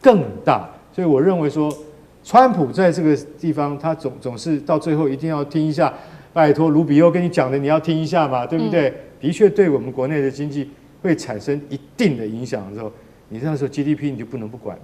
更大。所以我认为说，川普在这个地方，他总是到最后一定要听一下，拜托卢比欧跟你讲的，你要听一下嘛，对不对？的确对我们国内的经济会产生一定的影响的时候，你那时候 GDP 你就不能不管，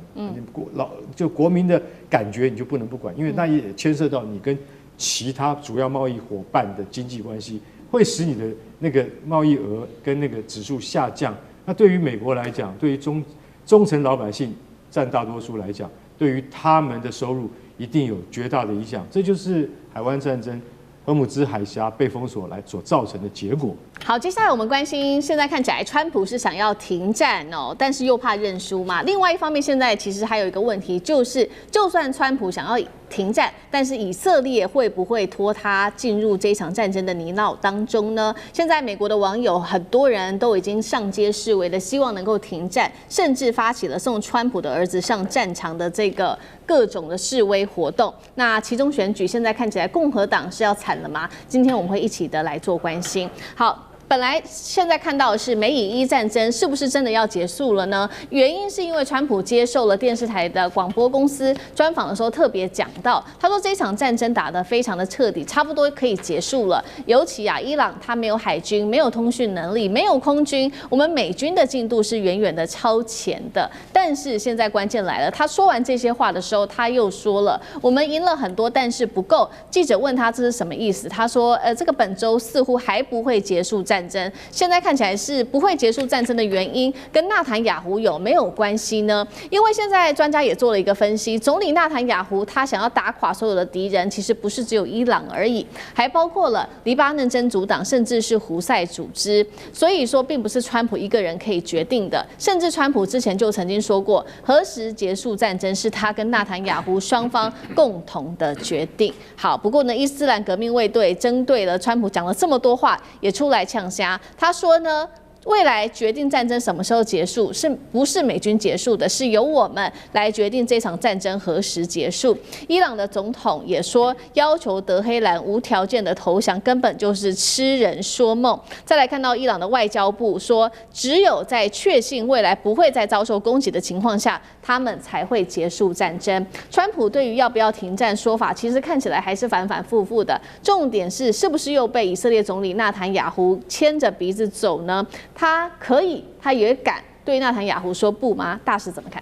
就国民的感觉你就不能不管，因为那也牵涉到你跟其他主要贸易伙伴的经济关系，会使你的那个贸易额跟那个指数下降。那对于美国来讲，对于中层老百姓占大多数来讲，对于他们的收入一定有绝大的影响。这就是海湾战争、荷姆兹海峡被封锁来所造成的结果。好，接下来我们关心，现在看起来川普是想要停战哦，但是又怕认输嘛。另外一方面，现在其实还有一个问题，就是就算川普想要停战，但是以色列会不会拖他进入这场战争的泥淖当中呢？现在美国的网友很多人都已经上街示威的，希望能够停战，甚至发起了送川普的儿子上战场的这个各种的示威活动。那其中选举现在看起来共和党是要惨了吗？今天我们会一起的来做关心。好。本来现在看到的是美以伊战争是不是真的要结束了呢？原因是因为川普接受了电视台的广播公司专访的时候特别讲到，他说这场战争打得非常的彻底，差不多可以结束了。尤其伊朗他没有海军，没有通讯能力，没有空军，我们美军的进度是远远的超前的。但是现在关键来了，他说完这些话的时候，他又说了，我们赢了很多，但是不够。记者问他这是什么意思，他说，这个本周似乎还不会结束战争，现在看起来是不会结束战争的原因，跟纳坦雅胡有没有关系呢？因为现在专家也做了一个分析，总理纳坦雅胡他想要打垮所有的敌人，其实不是只有伊朗而已，还包括了黎巴嫩真主党，甚至是胡塞组织。所以说，并不是川普一个人可以决定的。甚至川普之前就曾经说过，何时结束战争是他跟纳坦雅胡双方共同的决定。好，不过呢，伊斯兰革命卫队针对了川普讲了这么多话，也出来呛瞎。他说呢，未来决定战争什么时候结束，是不是美军结束的，是由我们来决定这场战争何时结束。伊朗的总统也说，要求德黑兰无条件的投降，根本就是痴人说梦。再来看到伊朗的外交部说，只有在确信未来不会再遭受攻击的情况下，他们才会结束战争。川普对于要不要停战说法，其实看起来还是反反复复的。重点是不是又被以色列总理纳坦雅胡牵着鼻子走呢？他可以，他也敢对纳坦雅胡说不吗？大使怎么看？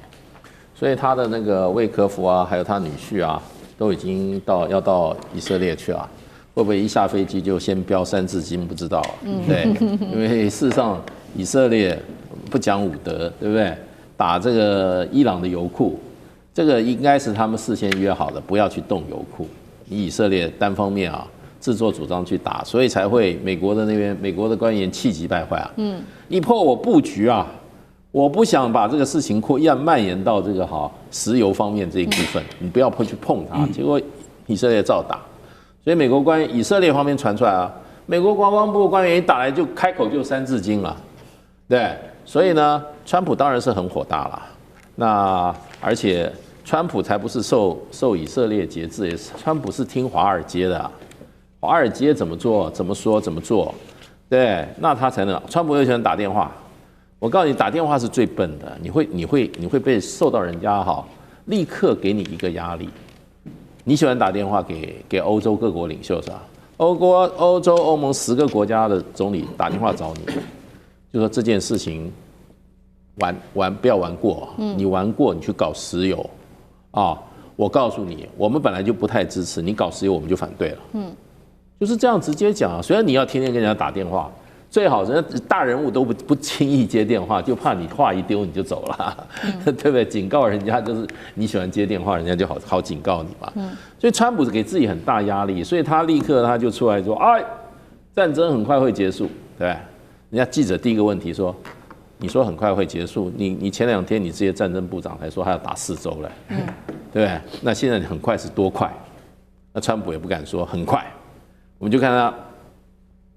所以他的那个魏科夫啊，还有他女婿啊，都已经要到以色列去啊。会不会一下飞机就先标三字经？不知道，对，因为事实上以色列不讲武德，对不对？打这个伊朗的油库，这个应该是他们事先约好的，不要去动油库。以色列单方面啊，自作主张去打，所以才会美国的官员气急败坏啊。你破我布局啊，我不想把这个事情蔓延到这个石油方面这一部分，你不要去碰它。结果以色列照打，所以以色列方面传出来啊，美国国防部官员一打来就开口就三字经了，对，所以呢，川普当然是很火大了。那而且川普才不是受以色列节制，川普是听华尔街的啊。华尔街怎么做，怎么说，怎么做，对，那他才能。川普又喜欢打电话，我告诉你，打电话是最笨的，你会被受到人家立刻给你一个压力。你喜欢打电话给欧洲各国领袖是吧？欧洲、欧盟10个国家的总理打电话找你，就说这件事情不要玩过，你玩过你去搞石油啊，我告诉你，我们本来就不太支持你搞石油，我们就反对了。就是这样直接讲啊。虽然你要天天跟人家打电话，最好人家大人物都不轻易接电话，就怕你话一丢你就走了，对不对？警告人家就是你喜欢接电话，人家就好警告你嘛。所以川普给自己很大压力，所以他立刻他就出来说，战争很快会结束，对不对？人家记者第一个问题说，你说很快会结束，你前2天你这些战争部长还说他要打4周了，对不对？那现在很快是多快？那川普也不敢说很快。我们就看他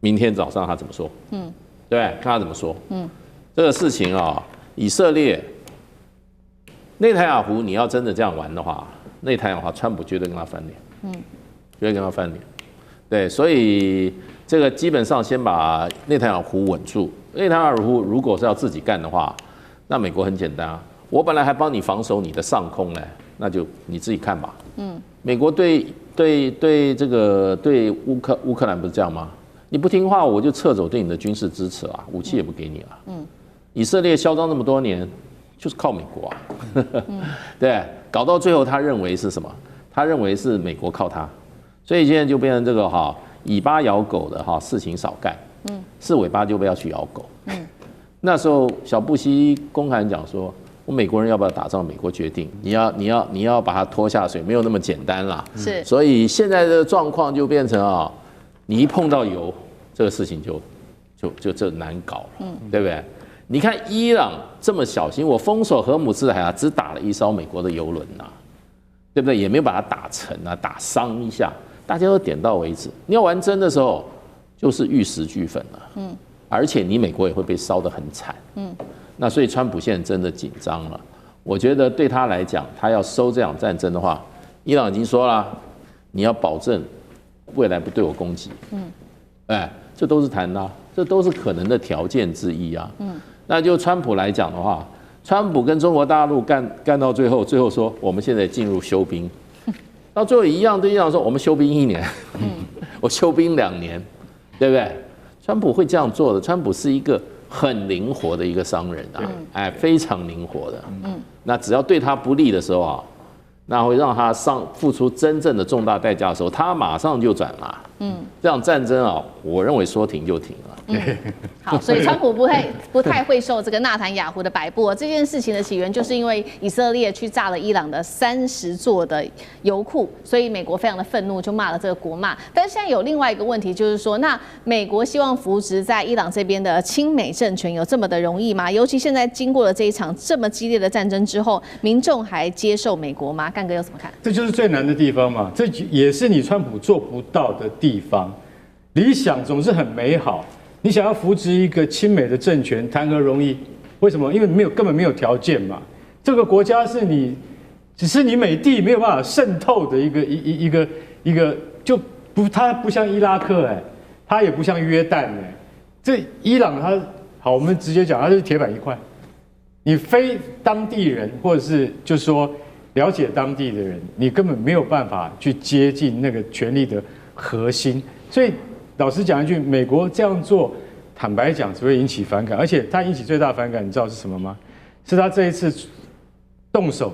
明天早上他怎么说，对，看他怎么说。这个事情啊，以色列内塔尼亚胡，你要真的这样玩的话，内塔尼亚胡川普绝对跟他翻脸，绝对跟他翻脸。对，所以这个基本上先把内塔尼亚胡稳住。内塔尼亚胡如果是要自己干的话，那美国很简单啊，我本来还帮你防守你的上空呢，那就你自己看吧。美国对乌克兰不是这样吗？你不听话，我就撤走对你的军事支持啊，武器也不给你了。以色列嚣张这么多年，就是靠美国啊。对，搞到最后他认为是什么？他认为是美国靠他，所以现在就变成这个尾巴咬狗的事情少干，是尾巴就不要去咬狗。那时候小布希公开讲说，我美国人要不要打仗，美国决定。你要把它拖下水，没有那么简单啦。是，所以现在的状况就变成你一碰到油，这个事情就这难搞了，对不对？你看伊朗这么小心，我封锁荷姆斯海峡只打了1艘美国的油轮呐，对不对？也没有把它打沉啊，打伤一下，大家都点到为止。你要玩真的时候，就是玉石俱焚了。而且你美国也会被烧得很惨。那所以川普现在真的紧张了。我觉得对他来讲，他要收这场战争的话，伊朗已经说了，你要保证未来不对我攻击。这都是谈的，这都是可能的条件之一啊。那就川普来讲的话，川普跟中国大陆干到最后说我们现在进入休兵，到最后一样对伊朗说我们休兵1年，我休兵2年，对不对？川普会这样做的。川普是一个很灵活的一个商人啊，非常灵活的。那只要对他不利的时候啊，那会让他付出真正的重大代价的时候，他马上就转了。这场战争啊，我认为说停就停了。好，所以川普不太会受这个纳坦雅胡的摆布。这件事情的起源就是因为以色列去炸了伊朗的30座的油库，所以美国非常的愤怒，就骂了这个国骂。但是现在有另外一个问题，就是说，那美国希望扶植在伊朗这边的亲美政权有这么的容易吗？尤其现在经过了这一场这么激烈的战争之后，民众还接受美国吗？干哥有怎么看？这就是最难的地方嘛，这也是你川普做不到的地方。理想总是很美好。你想要扶植一个亲美的政权，谈何容易？为什么？因为根本没有条件嘛。这个国家是只是你美帝没有办法渗透的一个，它不像伊拉克它也不像约旦这伊朗好，我们直接讲，它就是铁板一块。你非当地人或者是就是说了解当地的人，你根本没有办法去接近那个权力的核心，所以。老实讲一句，美国这样做，坦白讲只会引起反感，而且他引起最大反感，你知道是什么吗？是他这一次动手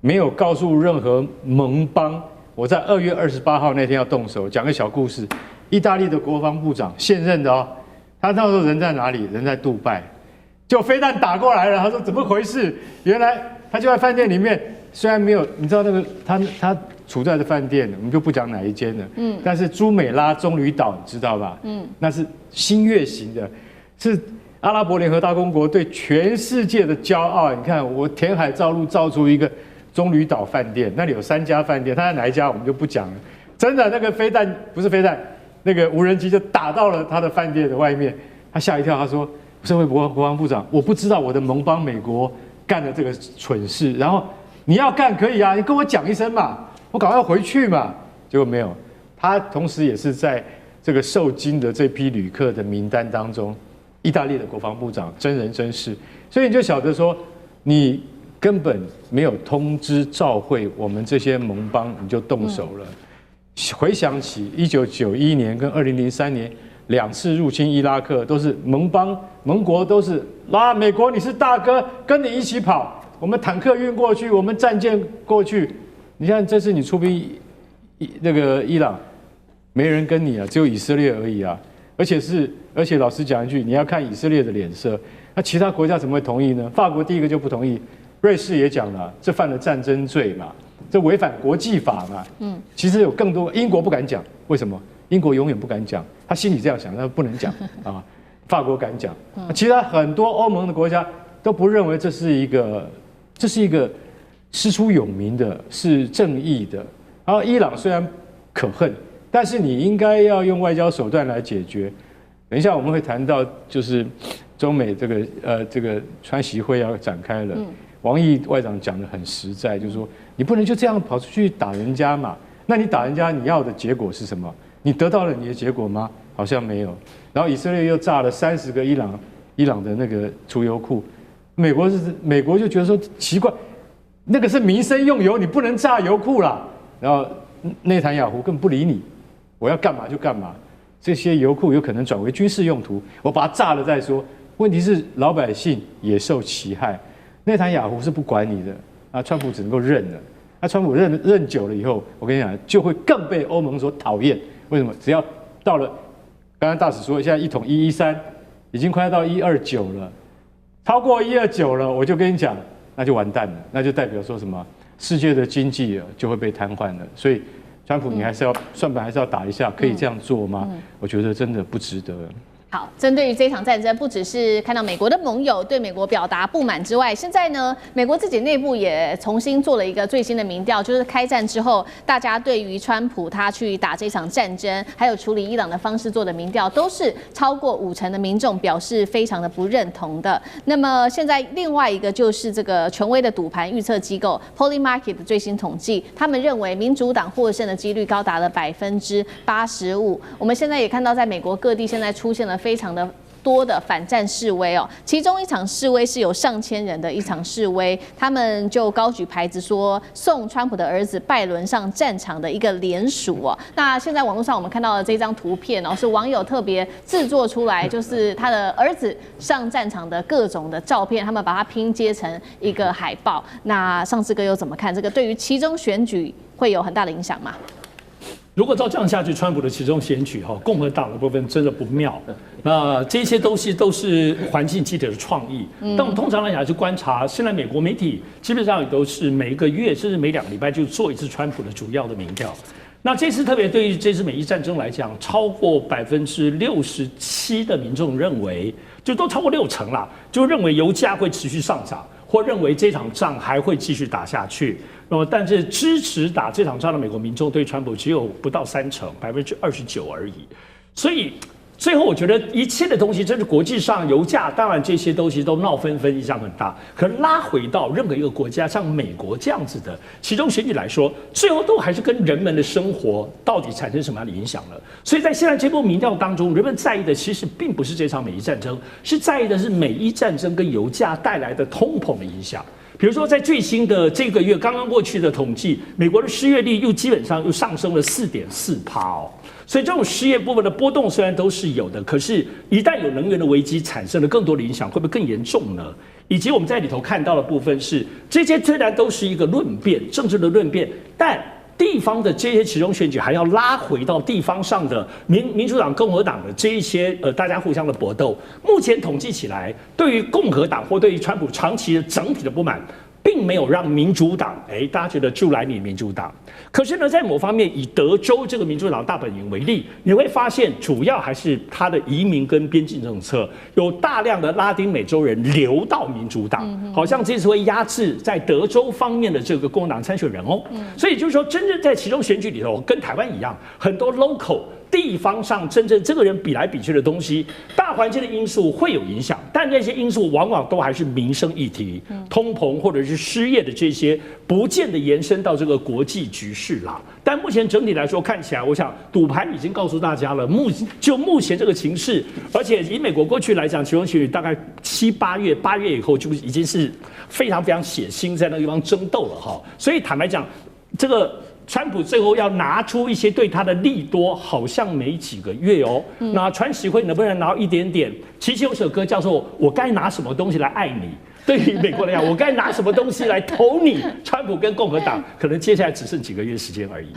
没有告诉任何盟邦。我在2月28号那天要动手，讲个小故事。意大利的国防部长现任的他那时候人在哪里？人在杜拜，就飞弹打过来了。他说怎么回事？原来他就在饭店里面，虽然没有，你知道那个他处在的饭店，我们就不讲哪一间了。但是朱美拉棕榈岛，你知道吧？那是新月型的，是阿拉伯联合大公国对全世界的骄傲。你看，我填海造陆造出一个棕榈岛饭店，那里有3家饭店，他在哪一家我们就不讲了。真的，那个飞弹不是飞弹，那个无人机就打到了他的饭店的外面，他吓一跳，他说：“身为国防部长，我不知道我的盟邦美国干了这个蠢事，然后你要干可以啊，你跟我讲一声嘛。”我赶快回去嘛，结果没有。他同时也是在这个受惊的这批旅客的名单当中，意大利的国防部长真人真事，所以你就晓得说，你根本没有通知照会我们这些盟邦，你就动手了。回想起1991年跟2003年2次入侵伊拉克，都是盟国都是美国你是大哥，跟你一起跑，我们坦克运过去，我们战舰过去。你看，这次你出兵那个伊朗，没人跟你啊，只有以色列而已啊。而且老实讲一句，你要看以色列的脸色，那其他国家怎么会同意呢？法国第一个就不同意，瑞士也讲了，这犯了战争罪嘛，这违反国际法嘛。其实有更多，英国不敢讲，为什么？英国永远不敢讲，他心里这样想，他不能讲啊。法国敢讲，其他很多欧盟的国家都不认为这是一个师出有名的，是正义的。然后伊朗虽然可恨，但是你应该要用外交手段来解决。等一下我们会谈到，就是中美这个川习会要展开了。王毅外长讲得很实在，就是说你不能就这样跑出去打人家嘛。那你打人家，你要的结果是什么？你得到了你的结果吗？好像没有。然后以色列又炸了30个伊朗的那个储油库，美国就觉得说奇怪。那个是民生用油，你不能炸油库啦。然后内塔尼亚胡根本不理你，我要干嘛就干嘛。这些油库有可能转为军事用途，我把它炸了再说。问题是老百姓也受其害。内塔尼亚胡是不管你的啊，川普只能够认了。那川普认久了以后，我跟你讲，就会更被欧盟所讨厌。为什么？只要到了刚刚大使说，现在一统113，已经快要到129了，超过129了，我就跟你讲。那就完蛋了，那就代表说什么？世界的经济就会被瘫痪了。所以，川普你还是要算盘还是要打一下，可以这样做吗？我觉得真的不值得。好，针对于这场战争，不只是看到美国的盟友对美国表达不满之外，现在呢，美国自己内部也重新做了一个最新的民调，就是开战之后，大家对于川普他去打这场战争，还有处理伊朗的方式做的民调，都是超过50%的民众表示非常的不认同的。那么现在另外一个就是这个权威的赌盘预测机构 Polymarket 的最新统计，他们认为民主党获胜的几率高达了85%。我们现在也看到，在美国各地现在出现了非常的多的反战示威哦，其中一场示威是有上千人的一场示威，他们就高举牌子说送川普的儿子拜伦上战场的一个联署哦。那现在网络上我们看到的这张图片哦，是网友特别制作出来，就是他的儿子上战场的各种的照片，他们把它拼接成一个海报。那上次哥又怎么看这个？对于期中选举会有很大的影响吗？如果照这样下去，川普的其中选举共和党的部分真的不妙。那这些东西都是环境记者的创意。但我们通常来讲去观察，现在美国媒体基本上也都是每一个月甚至每2个礼拜就做一次川普的主要的民调。那这次特别对于这次美伊战争来讲，超过67%的民众认为，就都超过60%啦，就认为油价会持续上涨，或认为这场仗还会继续打下去。那么，但是支持打这场仗的美国民众对川普只有不到30%，29%而已。所以最后我觉得一切的东西，真是国际上油价，当然这些东西都闹纷纷，影响很大。可拉回到任何一个国家，像美国这样子的其中选举来说，最后都还是跟人们的生活到底产生什么样的影响了。所以在现在这波民调当中，人们在意的其实并不是这场美伊战争，是在意的是美伊战争跟油价带来的通膨的影响。比如说，在最新的这个月刚刚过去的统计，美国的失业率基本上又上升了4.4%哦。所以这种失业部分的波动虽然都是有的，可是一旦有能源的危机产生了更多的影响，会不会更严重呢？以及我们在里头看到的部分是，这些虽然都是一个论辩，政治的论辩，但地方的这些其中选举还要拉回到地方上的民主党、共和党的这一些大家互相的搏斗。目前统计起来，对于共和党或对于川普长期的整体的不满，并没有让民主党大家觉得就来你民主党。可是呢，在某方面以德州这个民主党大本营为例，你会发现主要还是他的移民跟边境政策，有大量的拉丁美洲人流到民主党，好像这次会压制在德州方面的这个共和党参选人哦。所以就是说，真正在其中选举里头，跟台湾一样，很多 local。地方上真正这个人比来比去的东西，大环境的因素会有影响，但那些因素往往都还是民生议题，通膨或者是失业的这些，不见得延伸到这个国际局势啦。但目前整体来说，看起来，我想赌盘已经告诉大家了，目前这个情势，而且以美国过去来讲，其中选举大概8月以后就已经是非常非常血腥，在那个地方争斗了哈。所以坦白讲，这个。川普最后要拿出一些对他的利多，好像没几个月哦。那川协会能不能拿到一点点？其实有首歌叫做《我该拿什么东西来爱你》。对于美国来讲，我该拿什么东西来投你？川普跟共和党可能接下来只剩几个月时间而已。